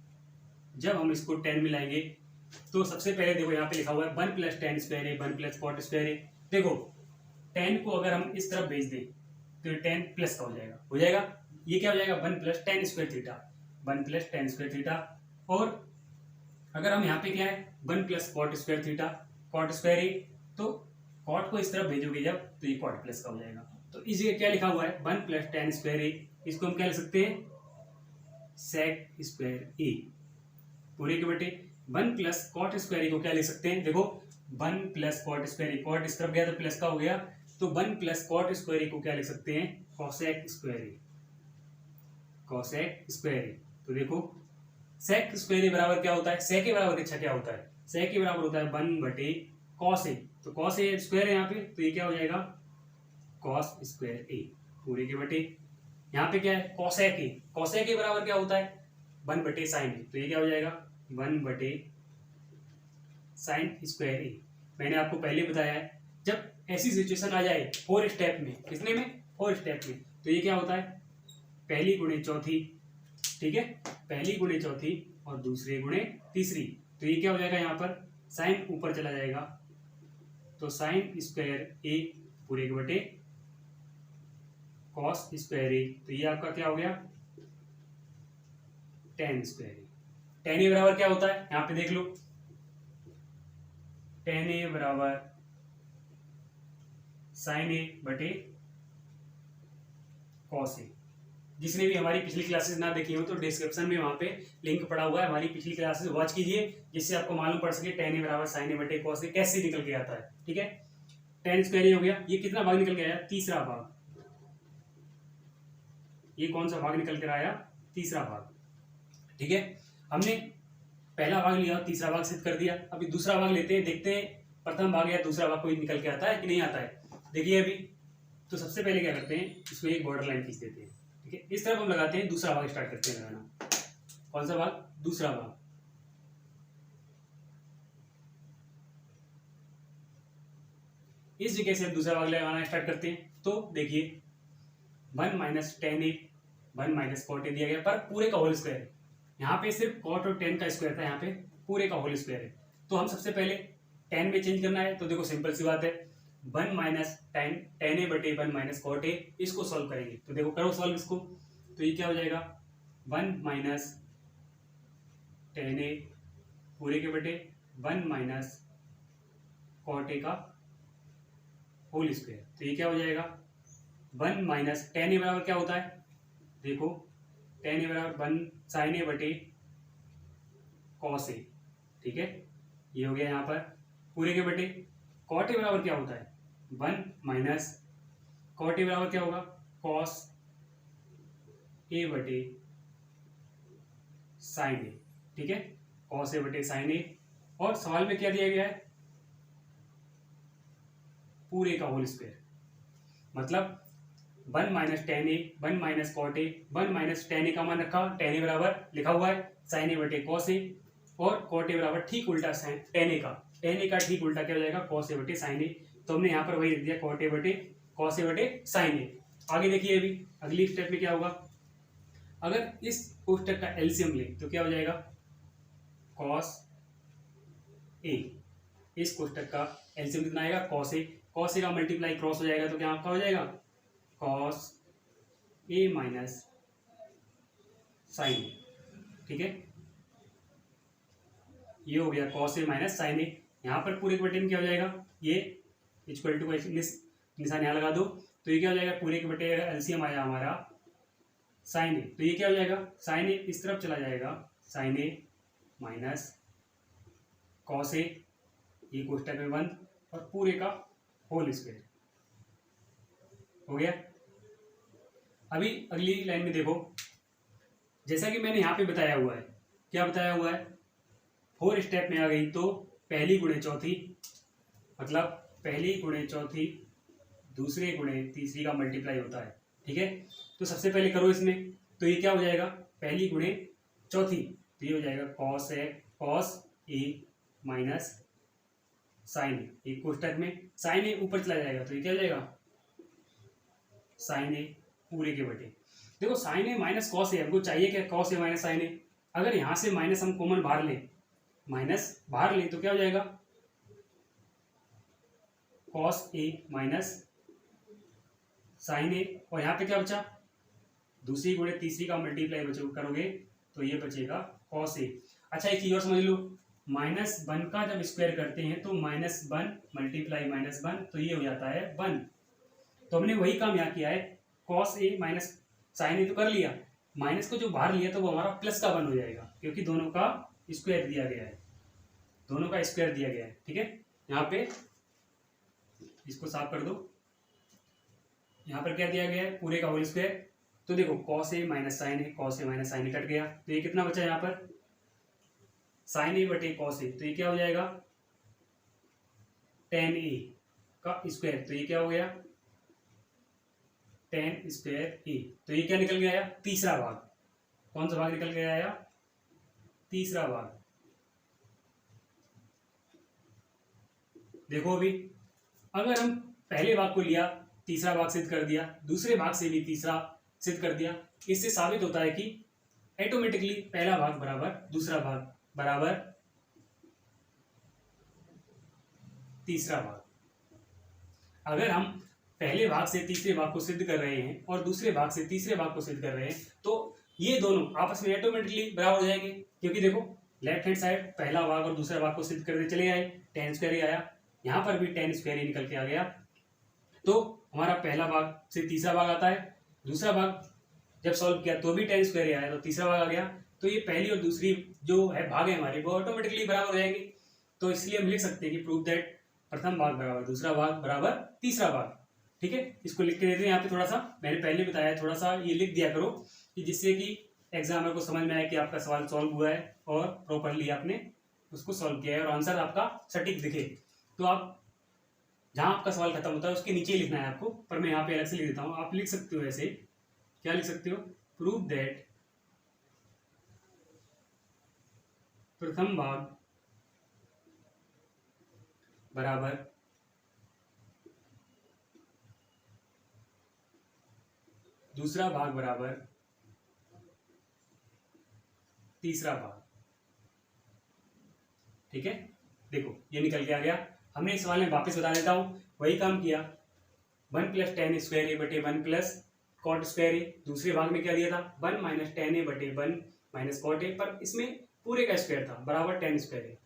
Speaker 1: जब हम इसको 10 में लाएंगे तो सबसे पहले देखो यहाँ पे लिखा हुआ है 1 + tan स्क्वायर ए 1 + cot स्क्वायर ए। देखो 10 को अगर हम इस तरफ भेज दें तो 10 प्लस का हो जाएगा। ये क्या हो जाएगा 1 + tan square theta, 1 + tan square theta. और अगर हम यहाँ पे क्या है 1 + cot square theta, cot square A, तो cot को इस तरफ भेजोगे जब तो ये cot प्लस का हो जाएगा। तो इस जगह क्या लिखा हुआ है 1 + tan स्क्वायर ए, इसको हम क्या लिख सकते हैं sec स्क्वायर ए पूरे के बटे 1 + cot स्क्वायर ए को क्या लिख सकते हैं, देखो 1 + cot स्क्वायर ए, cot इस तरफ गया तो प्लस का हो गया, तो 1 + cot स्क्वायर ए को क्या लिख सकते हैं cosec square A, cosec square A. तो देखो sec स्क्वायर ए बराबर क्या होता है, sec के बराबर अच्छा क्या होता है, sec के बराबर होता है 1/cos ए। तो cos ए स्क्वायर है यहाँ पे, तो ये क्या हो जाएगा cos स्क्वायर ए पूरे के बटे, यहाँ पे क्या है cosec ए, cosec ए बराबर क्या होता है 1/sin ए। तो ये क्या हो जाएगा 1/sin स्क्वायर ए। मैंने आपको पहले बताया है जब ऐसी सिचुएशन आ जाए 4 स्टेप में, कितने में 4 स्टेप में, तो ये क्या होता है पहली गुणे चौथी। ठीक है, पहली गुणे चौथी और दूसरी गुणे तीसरी। तो ये क्या हो जाएगा यहाँ पर साइन ऊपर चला जाएगा, तो sin स्क्वायर ए पूरे के बटे cos स्क्वायर ए। तो ये आपका क्या हो गया tan स्क्वायर ए। tan ए बराबर क्या होता है यहाँ पे देख लो, tan ए बराबर sin ए बटे cos ए। जिसने भी हमारी पिछली क्लासेस ना देखी हो तो डिस्क्रिप्शन में वहां पे लिंक पड़ा हुआ है, हमारी पिछली क्लासेस वॉच कीजिए जिससे आपको मालूम पड़ सके tan ए बराबर sin ए बटे cos ए कैसे निकल के आता है। ठीक है, tan स्क्वायर ए हो गया, ये कितना भाग निकल के आया तीसरा भाग। ये कौन सा भाग निकल कर आया तीसरा भाग। ठीक है, हमने पहला भाग लिया, तीसरा भाग सिद्ध कर दिया। अभी दूसरा भाग लेते हैं, देखते हैं प्रथम भाग या दूसरा भाग कोई निकल के आता है कि नहीं आता है। देखिए अभी तो सबसे पहले क्या करते हैं, इसमें एक बॉर्डर लाइन खींच देते हैं, ठीक है। इस तरफ हम लगाते हैं, दूसरा भाग स्टार्ट करते हैं लगाना। कौन सा भाग? दूसरा भाग। इस जगह से हम दूसरा भाग लगाना स्टार्ट करते हैं। तो देखिए 1 minus tan A 1 minus cot A दिया गया, पर पूरे का होल स्क्वायर है। यहाँ पे सिर्फ कॉट और टेन का स्क्वायर था, यहाँ पे पूरे का होल स्क्वायर है। तो हम सबसे पहले टेन में चेंज करना है। तो देखो सिंपल सी बात है, 1 माइनस टेन ए बटे 1 माइनस कॉट ए, इसको सॉल्व करेंगे। तो देखो करो सॉल्व इसको। तो ये क्या हो जाएगा, 1 माइनस टेन ए पूरे के बटे 1 माइनस कॉट ए का होल स्क्वायर। तो ये क्या हो जाएगा, 1 माइनस टेन ए बराबर क्या होता है, देखो टेन ए बराबर 1 साइन ए बटे कॉस ए, ठीक है। ये हो गया यहाँ पर पूरे के बटे। कॉट ए बराबर क्या होता है, 1 माइनस कॉट ए बराबर क्या होगा, कॉस ए बटे साइन ए, ठीक है। कॉस ए बटे साइन ए, और सवाल में क्या दिया गया है, पूरे का होल स्क्वायर। मतलब 1 minus tan A 1 minus cot A 1 minus tan A का मान रखा, टेन ए बराबर लिखा हुआ है साइन ए बटे कॉस ए, और कॉट ए बराबर ठीक उल्टा साइन टेन ए का ठीक उल्टा क्या हो जाएगा, कॉस ए बटे साइन ए। तो हमने यहाँ पर वही लिख दिया, कॉट ए बटे कॉस ए बटे साइन ए। आगे देखिए अभी अगली स्टेप में क्या होगा, अगर इस कोष्टक का एलसीएम ले तो क्या हो जाएगा, कॉस ए। इस कोष्टक का एलसीएम कितना आएगा, कॉस ए। कॉस ए का मल्टीप्लाई क्रॉस हो जाएगा तो क्या आपका हो जाएगा, कॉस ए माइनस साइन ए, ठीक है। ये हो गया कॉस ए माइनस साइन ए। यहाँ पर पूरे के बटे में क्या हो जाएगा, ये इक्वल टू निशान यहाँ लगा दो। तो ये क्या हो जाएगा, पूरे के बटे एलसीएम आया हमारा साइन ए, तो ये क्या हो जाएगा, साइन ए इस तरफ चला जाएगा, साइन ए माइनस कॉस ए, ये कोष्टक में बंद, और पूरे का होल स्क्वायर हो गया। अभी अगली लाइन में देखो, जैसा कि मैंने यहाँ पे बताया हुआ है, क्या बताया हुआ है, 4 स्टेप में आ गई तो पहली गुणे चौथी, मतलब पहली गुणे चौथी दूसरे गुणे तीसरी का मल्टीप्लाई होता है, ठीक है। तो सबसे पहले करो इसमें, तो ये क्या हो जाएगा, पहली गुणे चौथी, तो ये हो जाएगा कॉस ए माइनस साइन ए। एक कोष्टक में साइन ए ऊपर चला जाएगा तो ये क्या हो जाएगा, साइन ए पूरे के बटे। देखो साइन ए माइनस कॉस ए, हमको चाहिए क्या, कॉस ए माइनस साइन ए। अगर यहां से माइनस हम कॉमन बाहर लें, माइनस बाहर लें तो क्या हो जाएगा, कॉस ए माइनस साइन ए, और यहाँ पे क्या बचा, दूसरी गुणे तीसरी का मल्टीप्लाई करोगे तो ये बचेगा कॉस ए। अच्छा एक चीज और समझ लो, -1 का जब स्क्वायर करते हैं तो -1 मल्टीप्लाई -1, तो ये हो जाता है 1। तो हमने वही काम यहाँ किया है, कॉस ए माइनस साइन ए तो कर लिया, माइनस को जो बाहर लिया तो वो हमारा प्लस का 1 हो जाएगा, क्योंकि दोनों का स्क्वायर दिया गया है, दोनों का स्क्वायर दिया गया है, ठीक है। यहाँ पे इसको साफ कर दो, यहाँ पर क्या दिया गया है, पूरे का होल स्क्वायर। तो देखो cos A minus sine A, cos A minus sine A cut गया, तो ये कितना बचा यहाँ पर, साइन ए बटे कॉस ए, तो ये क्या हो जाएगा, टेन ए का स्क्वायर, तो ये क्या हो गया, टेन स्क्वायर ए। तो ये क्या निकल के आया, तीसरा भाग। कौन सा भाग निकल के आया, तीसरा भाग। देखो अभी अगर हम पहले भाग को लिया, तीसरा भाग सिद्ध कर दिया, दूसरे भाग से भी तीसरा सिद्ध कर दिया, इससे साबित होता है कि ऑटोमेटिकली पहला भाग बराबर दूसरा भाग बराबर तीसरा भाग। अगर हम पहले भाग से तीसरे भाग को सिद्ध कर रहे हैं और दूसरे भाग से तीसरे भाग को सिद्ध कर रहे हैं, तो ये दोनों आपस में ऑटोमेटिकली बराबर हो जाएंगे, क्योंकि देखो लेफ्ट हैंड साइड पहला भाग और दूसरा भाग को सिद्ध करते चले आए, टेन स्क्वायर ही आया, यहाँ पर भी टेन स्क्वायर ही निकल के आ गया। तो हमारा पहला भाग से तीसरा भाग आता है, दूसरा भाग जब सॉल्व किया तो भी टेन स्क्वायर ही आया, तो तीसरा भाग आ गया। तो ये पहली और दूसरी जो है भाग है हमारे, वो ऑटोमेटिकली बराबर हो जाएंगे। तो इसलिए हम लिख सकते हैं कि प्रूव दैट प्रथम भाग बराबर दूसरा भाग बराबर तीसरा भाग, ठीक है। इसको लिख के देते हैं यहाँ पे, थोड़ा सा मैंने पहले बताया, थोड़ा सा ये लिख दिया करो कि जिससे कि एग्जामिनर को समझ में आया कि आपका सवाल सॉल्व हुआ है और प्रॉपरली आपने उसको सॉल्व किया है और आंसर आपका सटीक दिखे, तो आप जहां आपका सवाल खत्म होता है उसके नीचे ही लिखना है आपको, पर मैं यहाँ पे अलग से लिख देता हूँ। आप लिख सकते हो ऐसे, क्या लिख सकते हो, प्रूव दैट प्रथम भाग बराबर दूसरा भाग बराबर तीसरा भाग। ठीक है, देखो ये निकल के आ गया। हमने इस सवाल में वापस बता देता हूं, वही काम किया, 1 + tan स्क्वायर ए बटे 1 + cot स्क्वायर ए। दूसरे भाग में क्या दिया था, 1 - tan ए बटे 1 - cot ए, पर इसमें पूरे का स्क्वायर था बराबर tan स्क्वायर ए।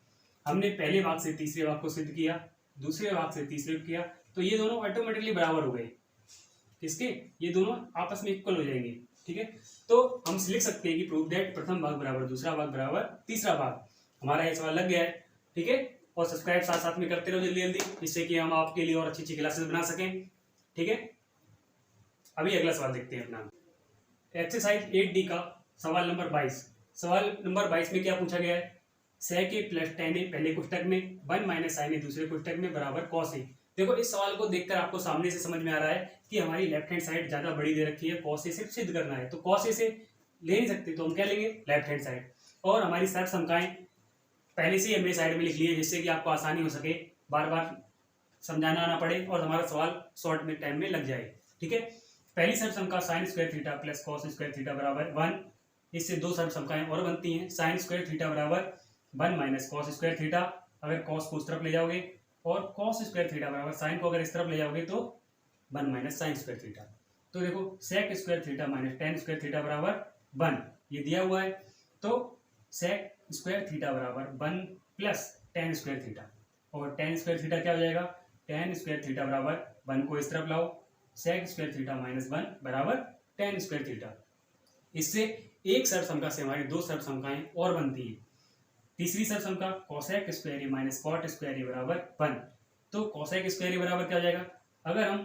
Speaker 1: हमने पहले भाग से तीसरे भाग को सिद्ध किया, दूसरे भाग से तीसरे को किया, तो ये दोनों ऑटोमेटिकली बराबर हो गए। किसके, ये दोनों आपस में इक्वल हो जाएंगे। ठीक है, तो हम लिख सकते हैं कि प्रूव दैट प्रथम भाग बराबर दूसरा भाग बराबर तीसरा भाग। हमारा ये सवाल लग गया है। ठीक है, और सब्सक्राइब साथ साथ में करते रहो जल्दी जल्दी, जिससे कि हम आपके लिए और अच्छी अच्छी क्लासेस बना सकें। ठीक है, अभी अगला सवाल देखते हैं अपना, एक्सरसाइज 8D का सवाल नंबर 22। सवाल नंबर 22 में क्या पूछा गया है, sec a + tan a पहले कोष्टक में, 1 - sin a दूसरे कोष्टक में बराबर cos a। देखो इस सवाल को देखकर आपको सामने से समझ में आ रहा है कि हमारी लेफ्ट हैंड साइड ज्यादा बड़ी दे रखी है, cos a से सिद्ध करना है, तो cos a से ले नहीं सकते, तो हम क्या लेंगे, लेफ्ट हैंड साइड। और हमारी सर्व संख्याएं पहले से ही हमने साइड में लिख ली है, जिससे कि आपको आसानी हो सके, बार बार समझाना ना पड़े और हमारा सवाल शॉर्ट में टाइम में लग जाए। ठीक है, पहली सर्व संख्या sin square theta plus cos square theta बराबर 1। इससे दो सर्व संख्याएं और बनती हैं, sin स्क्वायर थीटा बराबर 1 - cos स्क्वायर थीटा। अगर cos को उस तरफ ले जाओगे और cos स्क्वायर थीटा बराबर sin को अगर इस तरफ ले जाओगे तो 1 - sin स्क्वायर थीटा। तो देखो sec square theta minus tan square theta बराबर 1, ये दिया हुआ है, तो sec स्क्वायर थीटा बराबर 1 + tan स्क्वायर थीटा, और tan स्क्वायर थीटा क्या हो जाएगा, tan स्क्वायर थीटा बराबर 1 को इस तरफ लाओ, sec स्क्वायर थीटा माइनस 1 बराबर tan स्क्वायर थीटा। इससे एक सर्व संख्या से हमारी दो सर्व संख्याएं और बनती है। तीसरी सर्व संख्या cosec square A minus cot square A बराबर 1। तो cosec स्क्वायर ए बराबर क्या हो जाएगा, अगर हम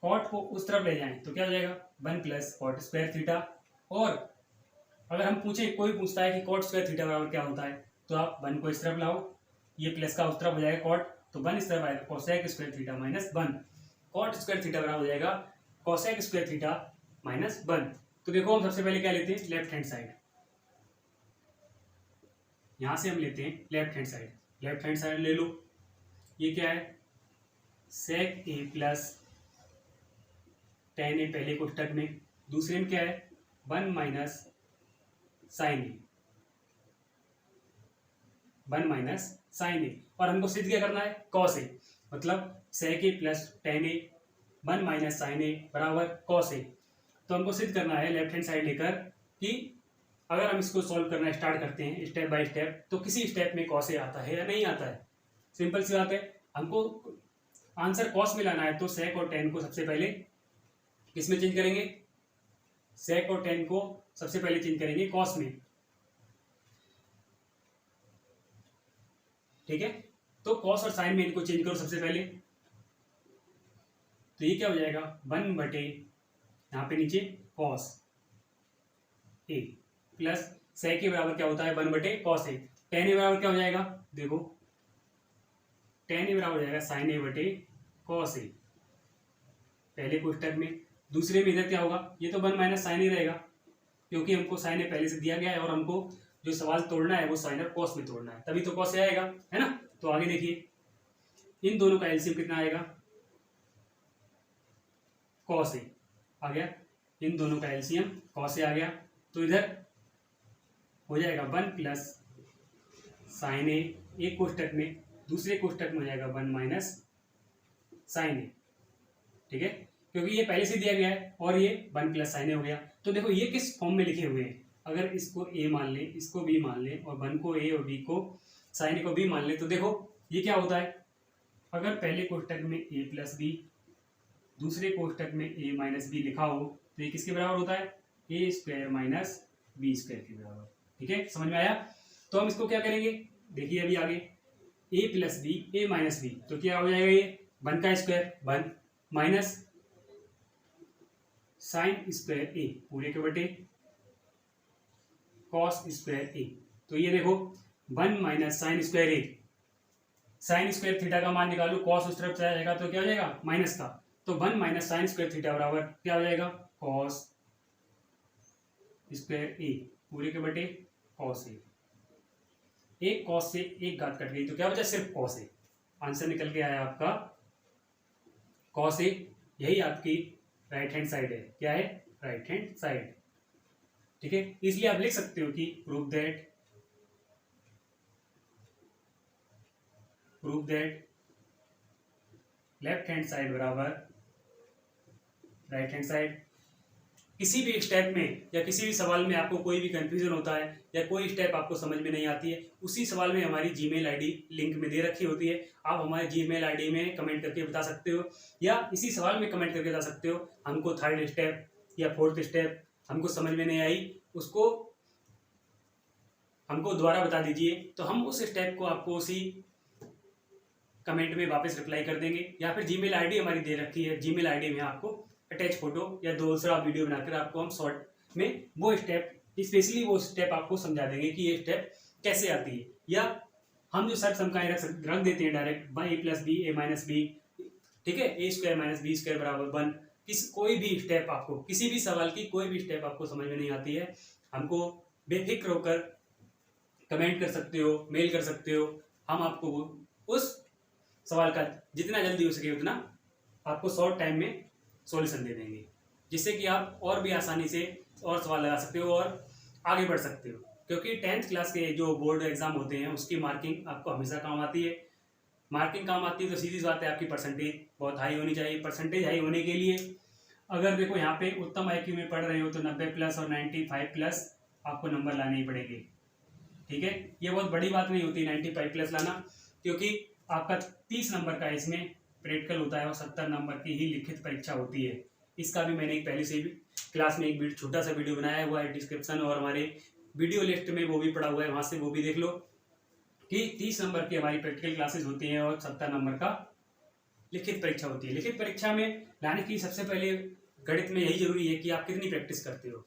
Speaker 1: cot को उस तरफ ले जाएं तो क्या हो जाएगा, 1 + cot स्क्वायर थीटा। और अगर हम पूछे, कोई पूछता है कि cot स्क्वायर थीटा बराबर क्या होता है, तो आप 1 को इस तरफ लाओ, ये प्लस का उस तरफ हो जाएगा cot, तो 1 इस तरफ आएगा, cosec square theta minus 1, cot square theta बराबर हो जाएगा cosec स्क्वायर थीटा माइनस 1। तो देखो हम सबसे पहले क्या लेते हैं, लेफ्ट हैंड साइड। यहां से हम लेते हैं left hand side, left hand side ले लो। ये क्या है, sec a + tan a पहले कोष्टक में, दूसरे में क्या है 1 - sin a, 1 - sin a। और हमको सिद्ध क्या करना है, cos a, मतलब sec a + tan a 1 - sin a बराबर cos a। तो हमको सिद्ध करना है लेफ्ट हैंड साइड लेकर कि अगर हम इसको सॉल्व करना स्टार्ट करते हैं स्टेप बाय स्टेप, तो किसी स्टेप में cos a आता है या नहीं आता है। सिंपल सी बात है, हमको आंसर cos में लाना है, तो sec और tan को सबसे पहले किसमें चेंज करेंगे, sec और tan को सबसे पहले चेंज करेंगे cos में। ठीक है, तो cos और sin में इनको चेंज करो सबसे पहले, तो ये क्या हो जाएगा 1 बटे यहाँ पे नीचे cos a प्लस sec के बराबर क्या होता है 1 बटे cos a। tan a बराबर क्या हो जाएगा, देखो tan a बराबर हो जाएगा sin a बटे cos a पहले कोष्टक में। दूसरे में इधर क्या होगा, ये तो 1 - sin a रहेगा, क्योंकि हमको sin a पहले से दिया गया है और हमको जो सवाल तोड़ना है वो sin और cos में तोड़ना है, तभी तो cos a आएगा, है ना। तो आगे देखिए, इन दोनों का एलसीएम कितना आएगा, cos a आ गया, इन दोनों का एलसीएम cos a आ गया, तो इधर हो जाएगा 1 + sin a एक कोष्टक में, दूसरे कोष्टक में हो जाएगा 1 - sin a। ठीक है, क्योंकि ये पहले से दिया गया है और ये 1 + sin a हो गया। तो देखो ये किस फॉर्म में लिखे हुए हैं, अगर इसको a मान लें, इसको b मान लें, और 1 को a और b को sin a को b मान लें, तो देखो ये क्या होता है, अगर पहले कोष्टक में a + b, दूसरे कोष्टक में a - b लिखा हो, तो ये किसके बराबर होता है, a² - b² के बराबर। ठीक है, समझ में आया। तो हम इसको क्या करेंगे, देखिए अभी आगे a + b a - b, तो क्या हो जाएगा, ये 1 का square 1 minus sin square a पूरे के बटे कॉस स्क्वायर ए। तो ये देखो 1 माइनस साइन स्क्वायर ए, साइन स्क्वायर थीटा का मान निकालो, कॉस उस तरफ चला जाएगा तो क्या हो जाएगा माइनस का, तो 1 माइनस साइन स्क्वायर थीटा बराबर क्या हो जाएगा कॉस स्क्वायर ए पूरे के बटे कॉस ए। एक कॉस से एक घात कट गई तो क्या बचा सिर्फ कॉस ए। आंसर निकल के आया आपका कॉस ए। यही आपकी राइट हैंड साइड है। क्या है राइट हैंड साइड। ठीक है, इसलिए आप लिख सकते हो कि prove that left hand side बराबर राइट हैंड साइड। किसी भी स्टेप में या किसी भी सवाल में आपको कोई भी कंफ्यूजन होता है या कोई स्टेप आपको समझ में नहीं आती है, उसी सवाल में हमारी जीमेल आईडी लिंक में दे रखी होती है। आप हमारे जीमेल आईडी में कमेंट करके बता सकते हो या इसी सवाल में कमेंट करके बता सकते हो हमको थर्ड स्टेप या फोर्थ स्टेप हमको समझ में नहीं आई, उसको हमको दोबारा बता दीजिए, तो हम उस स्टेप को आपको उसी कमेंट में वापस रिप्लाई कर देंगे। या फिर जीमेल आईडी हमारी दे रखी है, जीमेल आईडी में आपको अटैच फोटो या दूसरा वीडियो बनाकर आपको हम शॉर्ट में वो स्टेप, स्पेशली वो स्टेप आपको समझा देंगे कि ये स्टेप कैसे आती है। या हम जो सर्ट समकाएं रख देते हैं direct A plus B A minus B, ठीक है, A square minus B square बराबर 1। कोई भी स्टेप आपको, किसी भी सवाल की कोई भी स्टेप आपको समझ में नहीं आती है, हमको बेफिक्र होकर कमेंट कर सकते हो, मेल कर सकते हो। हम आपको उस सवाल का जितना जल्दी हो सके उतना आपको शॉर्ट टाइम में सॉल्यूशन दे देंगे, जिससे कि आप और भी आसानी से और सवाल लगा सकते हो और आगे बढ़ सकते हो। क्योंकि 10th क्लास के जो बोर्ड एग्जाम होते हैं उसकी मार्किंग आपको हमेशा काम आती है। मार्किंग काम आती है तो सीधी सी बात है आपकी परसेंटेज बहुत हाई होनी चाहिए। परसेंटेज हाई होने के लिए अगर देखो यहाँ पे उत्तम IQ में पढ़ रहे हो तो 90 प्लस और 95 प्लस आपको नंबर लाने ही पड़ेंगे। ठीक है, ये बहुत बड़ी बात नहीं होती 95 प्लस लाना, क्योंकि आपका 30 नंबर का इसमें प्रैक्टिकल होता है और 70 नंबर की ही लिखित परीक्षा होती है। इसका भी मैंने पहले से भी क्लास में एक छोटा सा वीडियो बनाया हुआ है, डिस्क्रिप्शन और हमारे वीडियो लिस्ट में वो भी पड़ा हुआ है, वहां से वो भी देख लो कि 30 नंबर की हमारी प्रैक्टिकल क्लासेस होती हैं और 70 नंबर का लिखित परीक्षा होती है। लिखित परीक्षा में लाने की सबसे पहले गणित में यही जरूरी है कि आप कितनी प्रैक्टिस करते हो।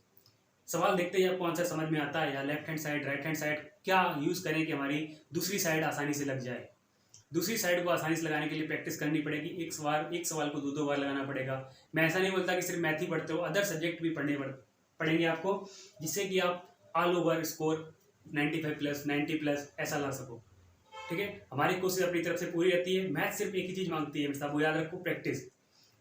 Speaker 1: सवाल देखते ही आपको आंसर समझ में आता है या left hand side right hand side क्या यूज करें कि हमारी दूसरी साइड आसानी से लग जाए। दूसरी साइड को आसानी से लगाने के लिए प्रैक्टिस करनी पड़ेगी। एक सवाल को दो बार लगाना पड़ेगा। मैं ऐसा नहीं बोलता कि सिर्फ मैथ ही पढ़ते हो, अदर सब्जेक्ट भी पढ़ेंगे आपको, जिससे कि आप all over score 95 plus 90 plus ऐसा ला सको। ठीक है, हमारी कोशिश अपनी तरफ से पूरी रहती है। मैथ सिर्फ एक ही चीज़ मांगती है, वो याद रखो, प्रैक्टिस।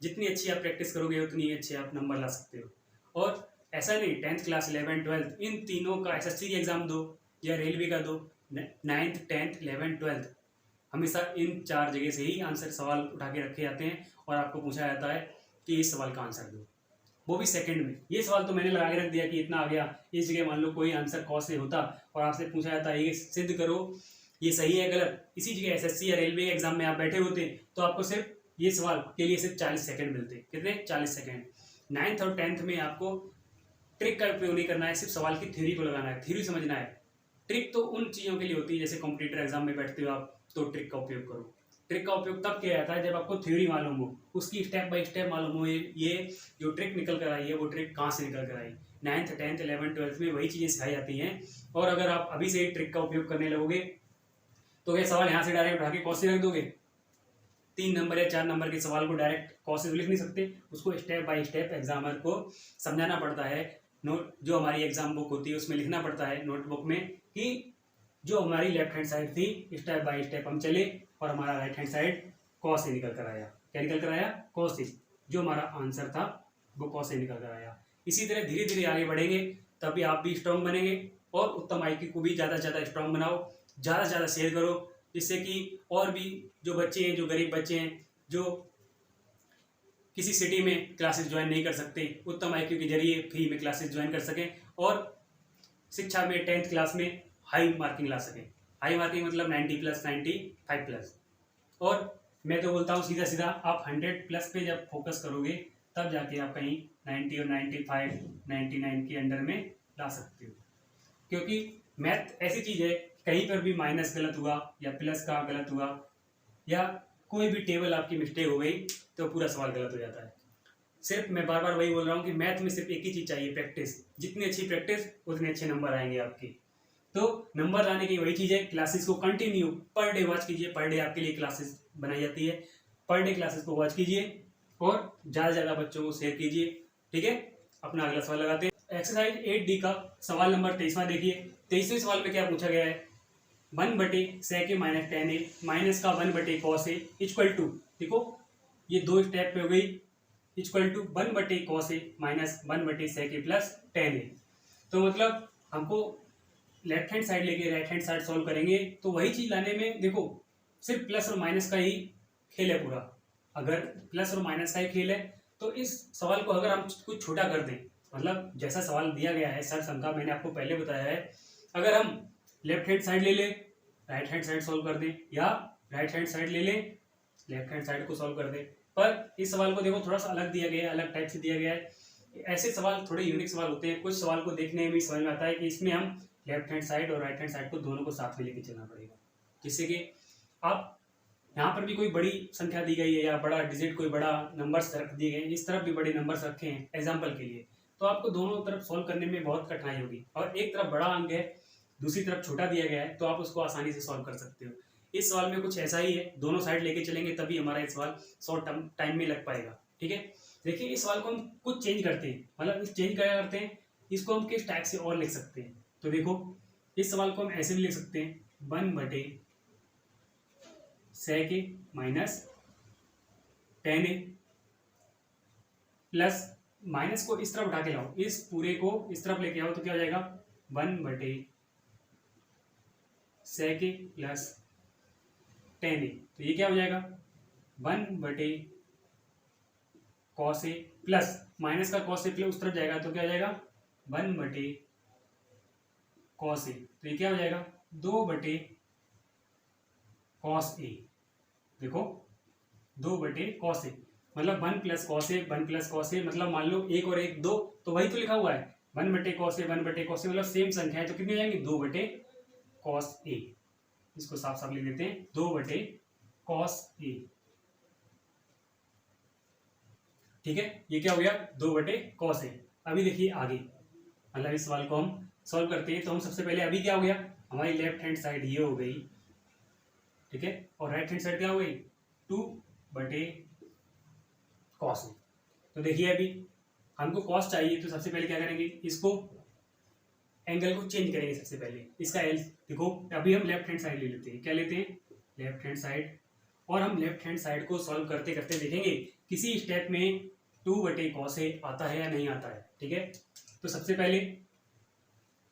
Speaker 1: जितनी अच्छी आप प्रैक्टिस करोगे उतनी अच्छे आप नंबर ला सकते हो। और ऐसा नहीं 10th क्लास 11th 12th इन तीनों का SSC एग्जाम दो या रेलवे का दो, 9th 10th 11th 12th हमेशा इन 4 जगह से ही आंसर सवाल उठा के रखे जाते हैं और आपको पूछा जाता है कि इस सवाल का आंसर दो, वो भी सेकंड में। ये सवाल तो मैंने लगा के रख दिया कि इतना आ गया, इस जगह मान लो कोई आंसर कॉस से होता और आपसे पूछा जाता है ये सिद्ध करो ये सही है गलत, इसी जगह SSC या रेलवे एग्जाम में आप बैठे होते तो आपको सिर्फ ये सवाल के लिए सिर्फ 40 सेकंड मिलते। कितने 40 सेकंड। 9th और 10th में आपको ट्रिक का उपयोग नहीं करना है, सिर्फ सवाल की थ्योरी को लगाना है, थ्योरी समझना है। ट्रिक तो उन चीज़ों के लिए होती है, जैसे कॉम्पिटिटर एग्जाम में बैठते हो आप तो ट्रिक का उपयोग करो। ट्रिक का उपयोग तब किया जाता है जब आपको थ्योरी मालूम हो, उसकी स्टेप बाय स्टेप मालूम हो, ये जो ट्रिक निकल कर आई है वो ट्रिक कहाँ से निकल कर आई। 9th 10th 11th 12th में वही चीज़ें सिखाई जाती हैं। और अगर आप अभी से ही ट्रिक का उपयोग करने लगोगे तो ये सवाल यहाँ से डायरेक्ट उठा के कॉस से रख दोगे। 3 नंबर या 4 नंबर के सवाल को डायरेक्ट कॉस से लिख नहीं सकते, उसको स्टेप बाय स्टेप एग्जामर को समझाना पड़ता है। नोट जो हमारी एग्जाम बुक होती है उसमें लिखना पड़ता है नोटबुक में कि जो हमारी लेफ्ट हैंड साइड थी स्टेप बाय स्टेप हम चले और हमारा राइट हैंड साइड कॉस से निकल कर आया। क्या निकल कर आया? कॉस से। जो हमारा आंसर था वो कॉस से निकल कर आया। इसी तरह धीरे धीरे आगे बढ़ेंगे तभी आप भी स्ट्रॉन्ग बनेंगे और उत्तम IQ को भी ज़्यादा से ज़्यादा स्ट्रॉन्ग बनाओ, ज़्यादा से ज़्यादा शेयर करो, जिससे कि और भी जो बच्चे हैं, जो गरीब बच्चे हैं, जो किसी सिटी में क्लासेस ज्वाइन नहीं कर सकते, उत्तम IQ के जरिए फ्री में क्लासेस ज्वाइन कर सकें और शिक्षा में 10th क्लास में हाई मार्किंग ला सकें। हाई मार्किंग मतलब 90 प्लस 95 प्लस। और मैं तो बोलता हूँ सीधा सीधा आप 100 प्लस पे जब फोकस करोगे तब जाके आप कहीं 90 और 95 99 के अंडर में ला सकते हो। क्योंकि मैथ ऐसी चीज़ है कहीं पर भी माइनस गलत हुआ या प्लस का गलत हुआ या कोई भी टेबल आपकी मिस्टेक हो गई तो पूरा सवाल गलत हो जाता है। सिर्फ मैं बार बार वही बोल रहा हूँ कि मैथ में सिर्फ एक ही चीज़ चाहिए, प्रैक्टिस। जितनी अच्छी प्रैक्टिस उतने अच्छे नंबर आएंगे आपके। तो नंबर लाने की वही चीज़ है, क्लासेस को कंटिन्यू पर डे वॉच कीजिए। पर डे आपके लिए क्लासेस बनाई जाती है, पर डे क्लासेस को वॉच कीजिए और ज़्यादा से ज़्यादा बच्चों को शेयर कीजिए। ठीक है, अपना अगला सवाल लगाते हैं। एक्सरसाइज 8D का सवाल नंबर 23वां देखिए। 23वें सवाल में क्या पूछा गया है, 1/sec A minus tan A minus का 1/cos A इक्वल टू, देखो ये दो स्टेप पे हो गई, equal to 1/cos A minus 1/sec A plus tan A। तो मतलब हमको लेफ्ट हैंड साइड लेके राइट हैंड साइड सॉल्व करेंगे तो वही चीज लाने में देखो सिर्फ प्लस और माइनस का ही खेल है पूरा। अगर प्लस और माइनस का ही खेल है तो इस सवाल को अगर हम कुछ छोटा कर दें, मतलब जैसा सवाल दिया गया है सर सम का, मैंने आपको पहले बताया है, अगर हम लेफ्ट हैंड साइड ले लें राइट हैंड साइड सॉल्व कर दें, या राइट हैंड साइड ले लें लेफ्ट हैंड साइड को सॉल्व कर दें। पर इस सवाल को देखो थोड़ा सा अलग दिया गया है, अलग टाइप से दिया गया है। ऐसे सवाल थोड़े यूनिक सवाल होते हैं। कुछ सवाल को देखने में भी समझ में आता है कि इसमें हम लेफ्ट हैंड साइड और राइट हैंड साइड को दोनों को साथ में लेके चलना पड़ेगा, जिससे कि आप यहाँ पर भी कोई बड़ी संख्या दी गई है या बड़ा डिजिट कोई बड़ा नंबर्स रख दिए गए हैं, इस तरफ भी बड़े नंबर्स रखे हैं एग्जाम्पल के लिए, तो आपको दोनों तरफ सॉल्व करने में बहुत कठिनाई होगी। और एक तरफ बड़ा अंक है दूसरी तरफ छोटा दिया गया है तो आप उसको आसानी से सॉल्व कर सकते हो। इस सवाल में कुछ ऐसा ही है, दोनों साइड लेके चलेंगे तभी हमारा ये सवाल शॉर्ट टाइम में लग पाएगा। ठीक है, देखिए इस सवाल को हम कुछ चेंज करते हैं, मतलब इस चेंज क्या करते हैं, इसको हम किस टाइप से और लिख सकते हैं। तो देखो इस सवाल को हम ऐसे भी लिख सकते हैं, 1/sec A minus tan A plus minus को इस तरफ उठा के लाओ, इस पूरे को इस तरफ लेके आओ तो क्या हो जाएगा 1/sec A plus tan A। तो ये क्या हो जाएगा 1/cos A प्लस माइनस का cos A प्लस उस तरफ जाएगा तो क्या हो जाएगा 1/cos A। तो ये क्या हो जाएगा 2/cos A। देखो 2/cos A मतलब 1 + cos A 1 + cos A, मतलब मान लो 1 और 1 2, तो वही तो लिखा हुआ है 1/cos A 1/cos A, मतलब सेम संख्या है तो कितनी हो जाएंगी 2/cos A। इसको साफ साफ लिख देते हैं 2/cos A। ठीक है, ये क्या हो गया 2/cos A। अभी देखिए आगे, मतलब इस सवाल को हम सॉल्व करते हैं तो हम सबसे पहले अभी क्या हो गया, हमारी लेफ्ट हैंड साइड ये हो गई, ठीक है, और राइट हैंड साइड क्या हो गई 2/cos A। तो देखिए अभी हमको cos चाहिए तो सबसे पहले क्या करेंगे, इसको एंगल को चेंज करेंगे। सबसे पहले इसका एल देखो, अभी हम लेफ्ट हैंड साइड ले लेते हैं, क्या लेते हैं लेफ्ट हैंड साइड, और हम लेफ्ट हैंड साइड को सॉल्व करते करते देखेंगे किसी स्टेप में 2/cos A आता है या नहीं आता है। ठीक है, तो सबसे पहले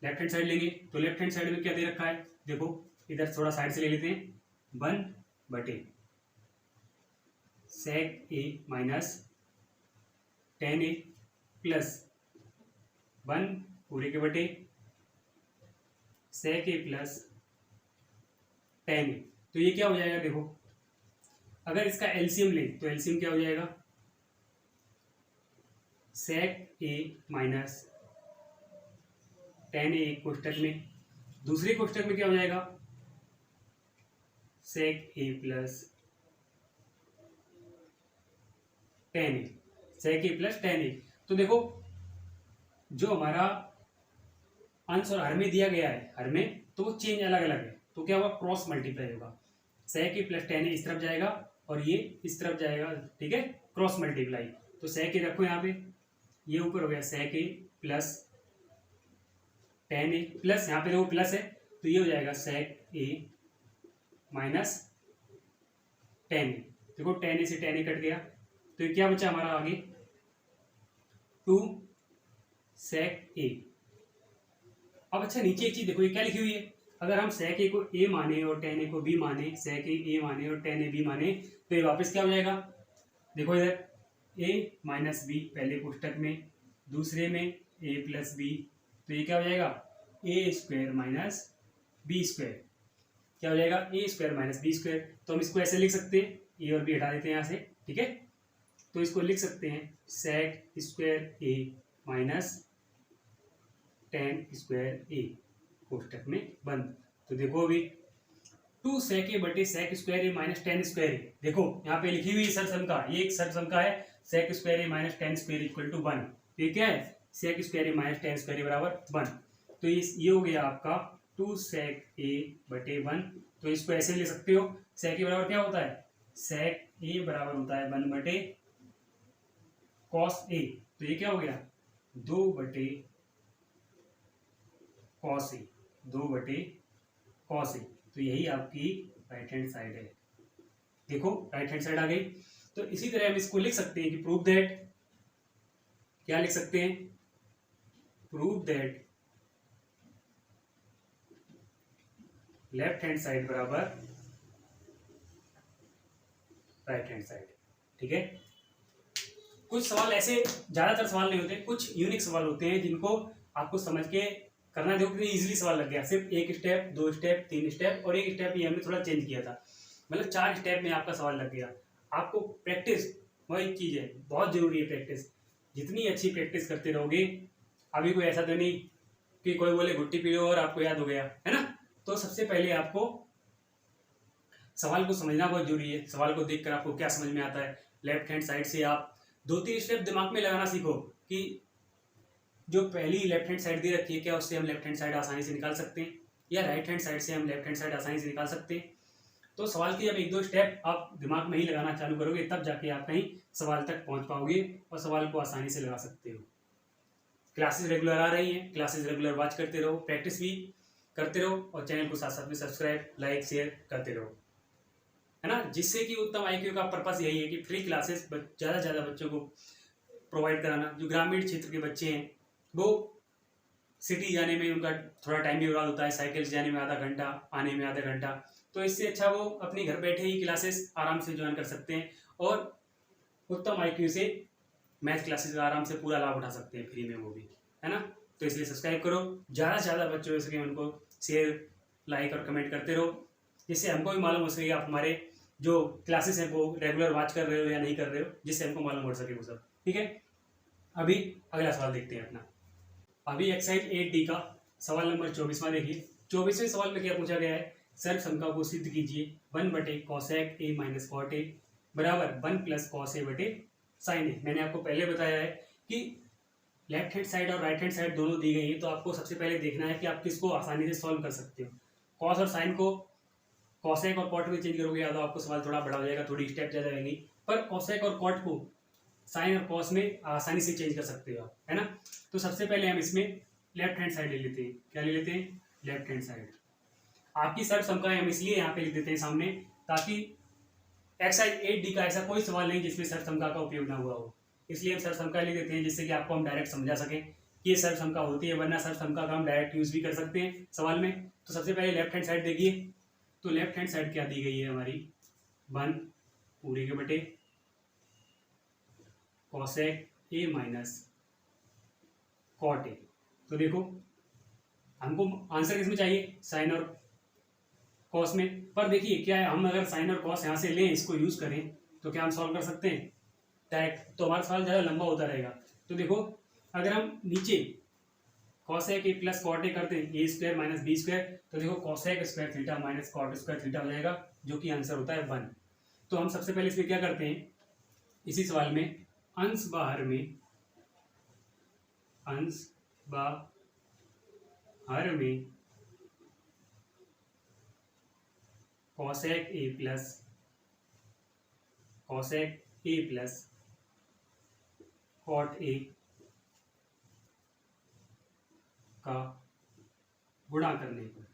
Speaker 1: लेफ्ट हैंड साइड लेंगे तो लेफ्ट हैंड साइड में क्या दे रखा है, देखो इधर थोड़ा साइड से ले लेते हैं 1/sec A minus tan A plus 1 पूरे के बटे sec A plus tan A। तो ये क्या हो जाएगा, देखो अगर इसका एलसीएम लें तो एलसीएम क्या हो जाएगा sec A minus tan A एक कोष्टक में, दूसरे कोष्टक में क्या हो जाएगा sec A plus tan A, sec A plus tan A। तो देखो जो हमारा अंश और हर में दिया गया है, हर में तो वो चेंज अलग अलग है, तो क्या होगा क्रॉस मल्टीप्लाई होगा, sec A plus tan A इस तरफ जाएगा और ये इस तरफ जाएगा। ठीक है, क्रॉस मल्टीप्लाई, तो sec A रखो यहाँ पे, ये ऊपर हो गया sec A plus tan A plus यहाँ पे देखो प्लस है तो ये हो जाएगा sec A minus tan A। देखो tan A से tan A कट गया तो ये क्या बचा हमारा आगे 2sec A। अब अच्छा नीचे एक चीज देखो, ये क्या लिखी हुई है, अगर हम sec A को A माने और tan A को B माने, sec A माने और tan A B माने, तो ये वापस क्या हो जाएगा, देखो इधर A माइनस B पहले कोष्टक में, दूसरे में A प्लस B, तो ये क्या हो जाएगा A square minus B square, क्या हो जाएगा A square minus B square. तो हम इसको ऐसे लिख सकते हैं, A और B हटा देते हैं यहाँ से। ठीक है, तो इसको लिख सकते हैं sec square A minus tan square A कोष्टक में बंद। तो देखो अभी 2sec A बटे sec square A minus tan square A, देखो यहाँ पे लिखी हुई सरसम का, ये एक सरसम का है, sec square A minus tan square equal to 1। ये क्या है, sec square A minus tan square बराबर 1। तो ये हो गया आपका 2 सेक ए बटे 1। तो इसको ऐसे ले सकते हो, सेक ए बराबर क्या होता है, सेक ए बराबर होता है 1 बटे कॉस ए। तो ये क्या हो गया 2 बटे कॉस ए, 2 बटे कॉस ए। तो यही आपकी राइट हैंड साइड है। देखो राइट हैंड साइड आ गई। तो इसी तरह हम इसको लिख सकते हैं कि प्रूव दैट, क्या लिख सकते हैं, prove that left hand side बराबर राइट हैंड साइड। ठीक है, कुछ सवाल ऐसे, ज्यादातर सवाल नहीं होते, कुछ यूनिक सवाल होते हैं जिनको आपको समझ के करना। देखो कितनी इजीली सवाल लग गया, सिर्फ 1 स्टेप 2 स्टेप 3 स्टेप और 1 स्टेप ये हमने थोड़ा चेंज किया था, मतलब 4 स्टेप में आपका सवाल लग गया। आपको प्रैक्टिस, वही चीज है, बहुत जरूरी है प्रैक्टिस। जितनी अच्छी प्रैक्टिस करते रहोगे, अभी कोई ऐसा तो नहीं कि कोई बोले घुट्टी पी लो और आपको याद हो गया, है ना। तो सबसे पहले आपको सवाल को समझना बहुत जरूरी है। सवाल को देखकर आपको क्या समझ में आता है, लेफ्ट हैंड साइड से आप 2-3 स्टेप दिमाग में लगाना सीखो कि जो पहली लेफ्ट हैंड साइड दे रखी है, क्या उससे हम लेफ्ट हैंड साइड आसानी से निकाल सकते हैं, या राइट हैंड साइड से हम लेफ्ट हैंड साइड आसानी से निकाल सकते हैं। तो सवाल की जब 1-2 स्टेप आप दिमाग में ही लगाना चालू करोगे, तब जाके आप कहीं सवाल तक पहुंच पाओगे और सवाल को आसानी से लगा सकते हो। क्लासेस रेगुलर आ रही हैं, क्लासेस रेगुलर वॉच करते रहो, प्रैक्टिस भी करते रहो और चैनल को साथ साथ में सब्सक्राइब लाइक शेयर करते रहो, है ना। जिससे कि उत्तम आईक्यू का पर्पस यही है कि फ्री क्लासेस ज़्यादा से ज़्यादा बच्चों को प्रोवाइड कराना। जो ग्रामीण क्षेत्र के बच्चे हैं वो सिटी जाने में उनका थोड़ा टाइम भी बर्बाद होता है, साइकिल से जाने में आधा घंटा, आने में आधा घंटा। तो इससे अच्छा वो अपने घर बैठे ही क्लासेस आराम से ज्वाइन कर सकते हैं और उत्तम आईक्यू से मैथ क्लासेस का आराम से पूरा लाभ उठा सकते हैं, फ्री में वो भी, है ना। तो इसलिए सब्सक्राइब करो, ज़्यादा से ज़्यादा बच्चों हो सके उनको शेयर लाइक और कमेंट करते रहो, जिससे हमको भी मालूम हो सके आप हमारे जो क्लासेस हैं वो रेगुलर वॉच कर रहे हो या नहीं कर रहे हो, जिससे हमको मालूम हो सके वो सब। ठीक है, अभी अगला सवाल देखते हैं अपना। अभी एक्सरसाइज 8D का सवाल नंबर 24वां देखिए। 24वें सवाल में क्या पूछा गया है, सर्व समका को सिद्ध कीजिए 1 बटे cosec A minus cot A बराबर 1 प्लस कॉस ए बटे साइन ए। मैंने आपको पहले बताया है कि लेफ्ट हैंड साइड और राइट हैंड साइड दोनों दी गई है, तो आपको सबसे पहले देखना है कि आप किसको आसानी से सॉल्व कर सकते हो। कॉस और साइन को कॉसेक और कॉट में चेंज करोगे या तो आपको सवाल थोड़ा बड़ा हो जाएगा, थोड़ी स्टेप ज़्यादा रहेंगी, पर कॉसेक और कॉट को साइन और कॉस में आसानी से चेंज कर सकते हो आप, है ना। तो सबसे पहले हम इसमें लेफ्ट हैंड साइड ले लेते हैं। क्या ले लेते हैं, लेफ्ट हैंड साइड। आपकी सर्व समकाएं हम इसलिए यहाँ पे लिख देते हैं सामने, ताकि एक्सरसाइज 8D का ऐसा कोई सवाल नहीं जिसमें सर्व समका का उपयोग ना हुआ हो, इसलिए हम सर्व समका लिख देते हैं, जिससे कि आपको हम डायरेक्ट समझा सकें कि ये सर्व समका होती है, वरना सर्व समका का हम डायरेक्ट यूज भी कर सकते हैं सवाल में। तो सबसे पहले लेफ्ट हैंड साइड देखिए, तो लेफ्ट हैंड साइड क्या दी गई है हमारी, 1 पूरे के बटे cosec A minus cot A. तो देखो हमको आंसर किसमें चाहिए, साइन और कॉस में। पर देखिए क्या है, हम अगर साइन और कॉस यहाँ से लें, इसको यूज करें, तो क्या हम सॉल्व कर सकते हैं डायरेक्ट, तो हमारा सवाल ज़्यादा लंबा होता रहेगा। तो देखो अगर हम नीचे cosec A plus cot A करते हैं, A square minus B square, तो देखो cosec square theta minus cot square theta हो जाएगा, जो कि आंसर होता है 1। तो हम सबसे पहले इसमें क्या करते हैं, इसी सवाल में अंश बाहर में cosec A plus cot A का गुणा करने पर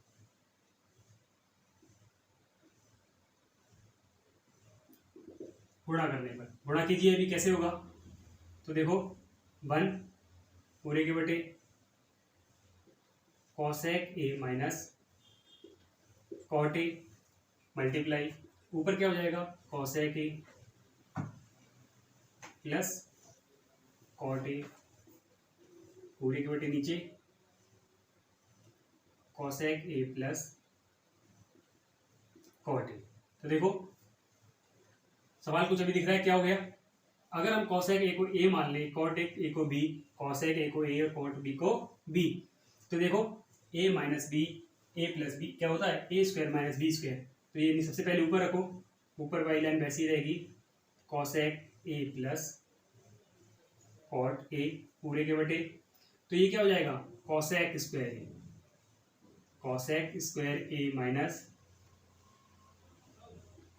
Speaker 1: गुणा कीजिए। अभी कैसे होगा, तो देखो 1 पूरे के बटे cosec A minus cot A multiply, ऊपर क्या हो जाएगा, कॉसेक ए प्लस कॉट ए पूरे के बटे नीचे cosec A plus cot A. तो देखो सवाल कुछ अभी दिख रहा है, क्या हो गया, अगर हम कॉसेक ए को ए मान लें, कॉट ए को बी, कॉसेक ए को ए और कॉट बी को बी, तो देखो A minus B A plus B क्या होता है, A square minus B square. तो ये सबसे पहले ऊपर रखो, ऊपर वाली लाइन वैसी रहेगी, कॉसेक ए प्लस कॉट ए पूरे के बटे, तो ये क्या हो जाएगा cosec square A, cosec square A minus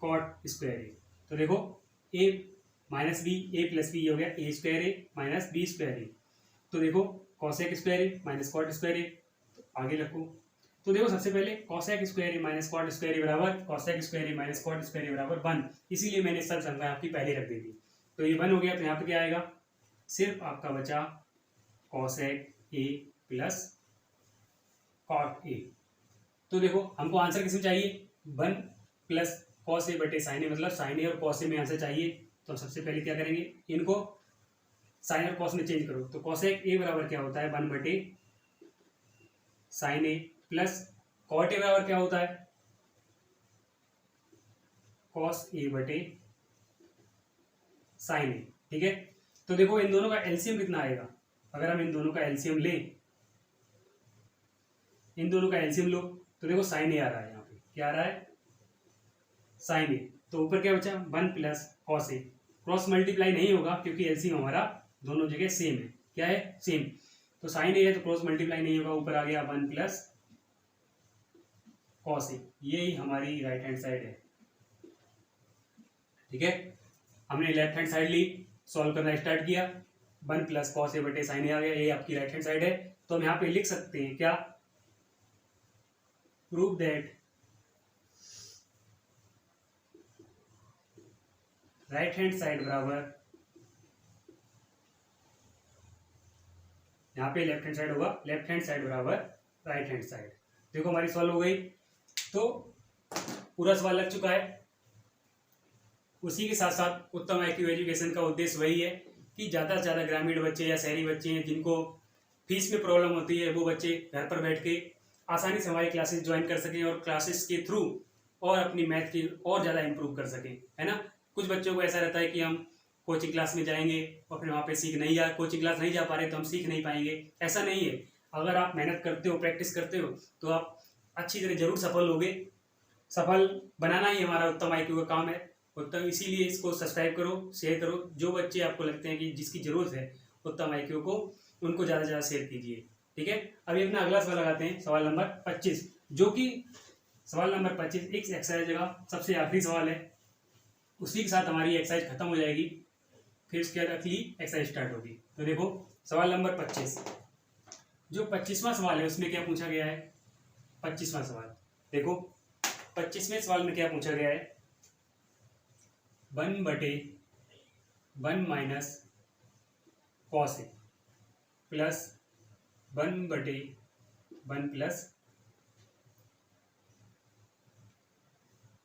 Speaker 1: cot square A. तो देखो A minus B, A plus B हो गया A square A minus B square A. तो देखो cosec square A minus cot square A, तो आगे रखो। तो देखो सबसे पहले cosec square A minus cot square A बराबर cosec square A minus cot square A बराबर 1, इसीलिए मैंने सब संख्या आपकी पहले रख दी थी। तो ये 1 हो गया, तो यहाँ पे क्या आएगा, सिर्फ आपका बचा cosec A plus cot A. तो देखो हमको आंसर किसमें चाहिए, 1 प्लस कॉस ए बटे साइन ए, मतलब साइन ए और कॉस ए में आंसर चाहिए। तो सबसे पहले क्या करेंगे, इनको साइन और कॉस में चेंज करो। तो कॉसेक ए बराबर क्या होता है 1 बटे sine A plus cot A बराबर क्या होता है कॉस ए बटे साइन ए। ठीक है, तो देखो इन दोनों का एलसीएम कितना आएगा, अगर हम इन दोनों का एलसीएम लें, इन दोनों का एलसीएम लो, तो देखो साइन ए आ रहा है, यहाँ पे क्या आ रहा है साइन ए। तो ऊपर क्या बचा 1 प्लस कॉस ए, क्रॉस मल्टीप्लाई नहीं होगा क्योंकि एलसीएम हमारा दोनों जगह सेम है, क्या है सेम। तो साइन ए है तो क्रॉस मल्टीप्लाई नहीं होगा, ऊपर आ गया 1 प्लस कॉस ए, यही हमारी राइट हैंड साइड है। ठीक है, हमने लेफ्ट हैंड साइड ली, सॉल्व करना स्टार्ट किया, 1 प्लस कॉस ए बटे साइन ए आ गया, ये आपकी राइट हैंड साइड है। तो हम यहाँ पे लिख सकते हैं क्या, prove that right hand side बराबर, यहाँ पे लेफ्ट हैंड साइड होगा, लेफ्ट हैंड साइड बराबर राइट हैंड साइड। देखो हमारी सॉल्व हो गई। तो पूरा सवाल लग चुका है। उसी के साथ साथ उत्तम आईक्यू एजुकेशन का उद्देश्य वही है कि ज़्यादा से ज़्यादा ग्रामीण बच्चे या शहरी बच्चे हैं जिनको फीस में प्रॉब्लम होती है, वो बच्चे घर पर बैठ के आसानी से हमारी क्लासेस ज्वाइन कर सकें और क्लासेस के थ्रू और अपनी मैथ की और ज़्यादा इम्प्रूव कर सकें, है ना। कुछ बच्चों को ऐसा रहता है कि हम कोचिंग क्लास में जाएंगे और फिर वहाँ पे सीख नहीं जा, कोचिंग क्लास नहीं जा पा रहे तो हम सीख नहीं पाएंगे, ऐसा नहीं है। अगर आप मेहनत करते हो, प्रैक्टिस करते हो, तो आप अच्छी तरह जरूर सफल होगे। सफल बनाना ही हमारा उत्तम आईक्यू का काम है। उत्तम, इसीलिए इसको सब्सक्राइब करो, शेयर करो। जो बच्चे आपको लगते हैं कि जिसकी जरूरत है उत्तम आईक्यू को, उनको ज़्यादा से ज़्यादा शेयर कीजिए। ठीक है, अभी अपना अगला सवाल लगाते हैं, सवाल नंबर 25, जो कि सवाल नंबर 25 एक एक्सरसाइज का सबसे आखिरी सवाल है। उसी के साथ हमारी एक्सरसाइज खत्म हो जाएगी, फिर उसके बाद अगली एक्सरसाइज स्टार्ट होगी। तो देखो सवाल नंबर 25, जो 25वां सवाल है उसमें क्या पूछा गया है। 25वां सवाल देखो, 25वें सवाल में क्या पूछा गया है, 1 बटे 1 माइनस कॉस ए प्लस 1 बटे 1 प्लस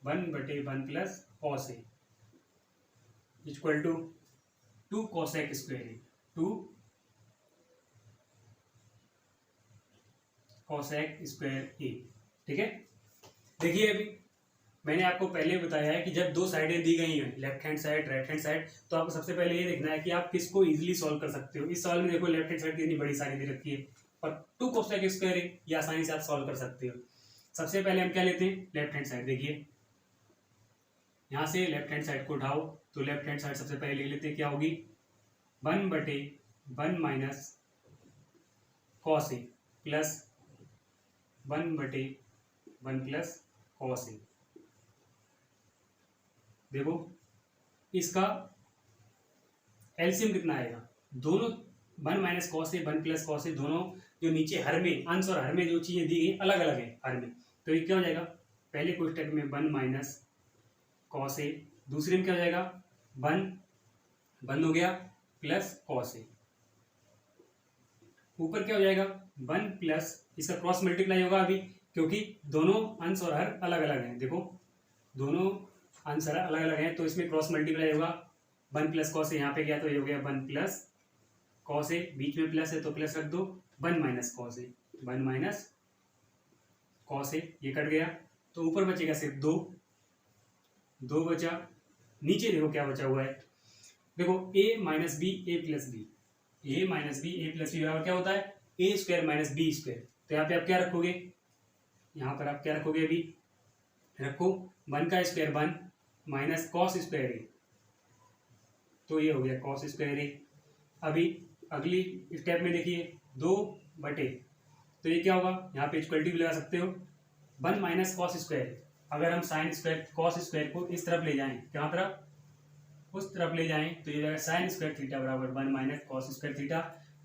Speaker 1: 1 बटे 1 plus cos A equal to 2 cosec square A, 2 cosec square A. ठीक है, देखिए अभी मैंने आपको पहले बताया है कि जब दो साइडें दी गई हैं, left hand side right hand side, तो आपको सबसे पहले ये देखना है कि आप किसको इजीली सॉल्व कर सकते हो। इस सवाल में देखो लेफ्ट हैंड साइड कितनी बड़ी साइड दे रखी है और 2 कॉसेक स्क्वायर ए, ये आसानी से आप सॉल्व कर सकते हो। सबसे पहले हम क्या लेते हैं, लेफ्ट हैंड साइड। देखिए यहाँ से लेफ्ट हैंड साइड को उठाओ, तो लेफ्ट हैंड साइड सबसे पहले लिख लेते हैं, क्या होगी 1 बटे 1 माइनस कॉस ए प्लस 1 बटे 1 प्लस कॉस ए। देखो इसका एलसीएम कितना आएगा, दोनों 1 माइनस कॉस ए 1 प्लस कॉस ए, दोनों जो नीचे हर में, अंश और हर में जो चीजें दी गई अलग अलग है हर में, तो ये क्या हो जाएगा, पहले को स्टेप में 1 माइनस कॉस ए, दूसरे में क्या हो जाएगा 1 हो गया प्लस कॉस ए, ऊपर क्या हो जाएगा 1 प्लस, इसका क्रॉस मल्टीप्लाई होगा अभी क्योंकि दोनों अंश और हर अलग अलग हैं। देखो दोनों अंश और हर अलग अलग हैं तो इसमें क्रॉस मल्टीप्लाई होगा, 1 प्लस कॉस ए यहाँ पे गया तो ये हो गया 1 प्लस कॉस ए, बीच में प्लस है तो प्लस रख दो, 1 माइनस कॉस ए, 1 माइनस कॉस ए, ये कट गया तो ऊपर बचेगा सिर्फ 2 बचा। नीचे देखो क्या बचा हुआ है, देखो a minus B A plus B, A minus B A plus B बराबर क्या होता है A square minus B square. तो यहाँ पे आप क्या रखोगे, यहाँ पर आप क्या रखोगे, अभी रखो 1 का square 1 minus cos square A, तो ये हो गया कॉस स्क्वायर ए अभी अगली स्टेप में देखिए 2 बटे, तो ये क्या होगा, यहाँ पे इक्वलिटी भी लगा सकते हो, 1 माइनस कॉस स्क्वायर। अगर हम साइन स्क्वायर कॉस स्क्वायर को इस तरफ ले जाएं, कहाँ तरफ, उस तरफ ले जाएं, तो ये जाएगा साइन स्क्वायर थीटा बराबर 1 माइनस कॉस स्क्वायर थीटा।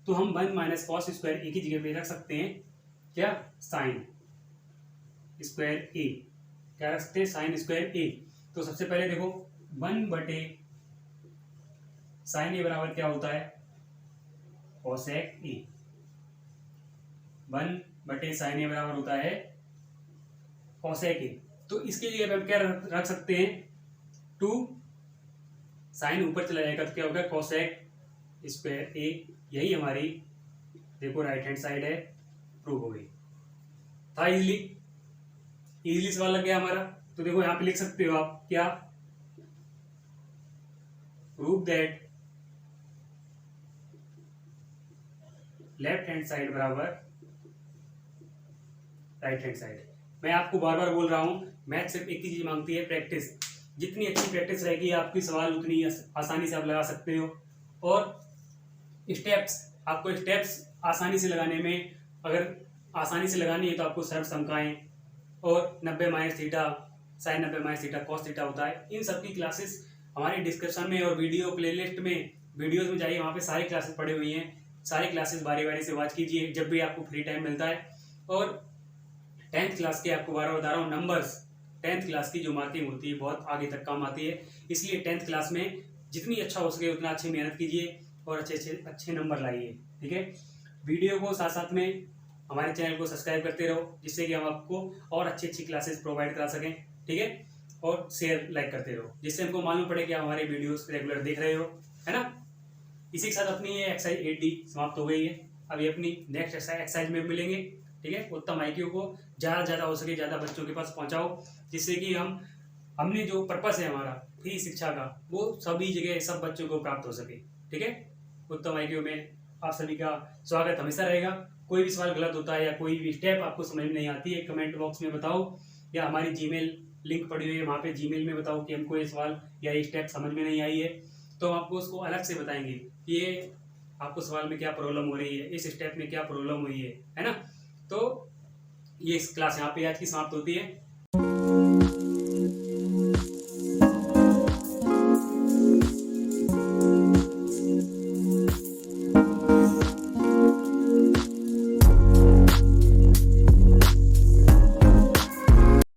Speaker 1: तो हम 1 माइनस कॉस स्क्वायर एक ही जगह पे रख सकते हैं, क्या, साइन स्क्वायर ए, क्या रख सकते हैं, साइन स्क्वायर ए। तो सबसे पहले देखो 1 बटे साइन ए बराबर क्या होता है, कोसेक ए। 1 बटे साइन ए बराबर होता है कोसेक ए। तो इसके लिए हम क्या रख सकते हैं, 2 साइन ऊपर चला जाएगा तो क्या होगा, कोसेक स्क्वायर ए। यही हमारी देखो राइट हैंड साइड है, प्रूव हो गई। था इजीली सवाल लग गया हमारा। तो देखो यहाँ पे लिख सकते हो आप, क्या, prove that left hand side बराबर राइट हैंड साइड। मैं आपको बार बार बोल रहा हूं, मैथ सिर्फ एक ही चीज मांगती है, प्रैक्टिस। जितनी अच्छी प्रैक्टिस रहेगी आपकी सवाल उतनी आसानी से आप लगा सकते हो। और स्टेप्स, आपको स्टेप्स आसानी से लगाने में, अगर आसानी से लगानी है तो आपको सर्व समकाएं और 90 minus theta, sine 90 minus theta, cos theta होता है। इन सब की क्लासेस हमारे डिस्क्रिप्शन में और वीडियो प्लेलिस्ट में, वीडियोज में जाइए, वहाँ पे सारी क्लासेस पड़ी हुई हैं। सारी क्लासेस बारी बारी से वॉच कीजिए जब भी आपको फ्री टाइम मिलता है। और 10th क्लास के, आपको बार बार बता रहा हूँ, नंबर्स 10th क्लास की जो मार्किंग होती है बहुत आगे तक काम आती है। इसलिए 10th क्लास में जितनी अच्छा हो सके उतना अच्छी मेहनत कीजिए और अच्छे नंबर लाइए, ठीक है। वीडियो को साथ साथ में हमारे चैनल को सब्सक्राइब करते रहो, जिससे कि हम आपको और अच्छी क्लासेस प्रोवाइड करा सकें, ठीक है। और शेयर लाइक करते रहो, जिससे हमको मालूम पड़े कि आप हमारे वीडियोस रेगुलर देख रहे हो, है ना। इसी के साथ अपनी ये एक्सरसाइज 8D समाप्त हो गई है। अभी अपनी नेक्स्ट एक्सरसाइज में मिलेंगे, ठीक है। उत्तम IQ को ज़्यादा हो सके ज़्यादा बच्चों के पास पहुंचाओ, जिससे कि हमने जो पर्पस है हमारा फ्री शिक्षा का, वो सभी जगह सब बच्चों को प्राप्त हो सके, ठीक है। उत्तम IQ में आप सभी का स्वागत हमेशा रहेगा। कोई भी सवाल गलत होता है या कोई भी स्टेप आपको समझ में नहीं आती है, कमेंट बॉक्स में बताओ, या हमारी जीमेल लिंक पड़ी हुई है, वहाँ पे जीमेल में बताओ कि हमको ये सवाल या ये स्टेप समझ में नहीं आई है, तो हम आपको उसको अलग से बताएंगे कि ये आपको सवाल में क्या प्रॉब्लम हो रही है, इस स्टेप में क्या प्रॉब्लम हुई है ना। तो ये क्लास यहाँ पे आज की समाप्त होती है।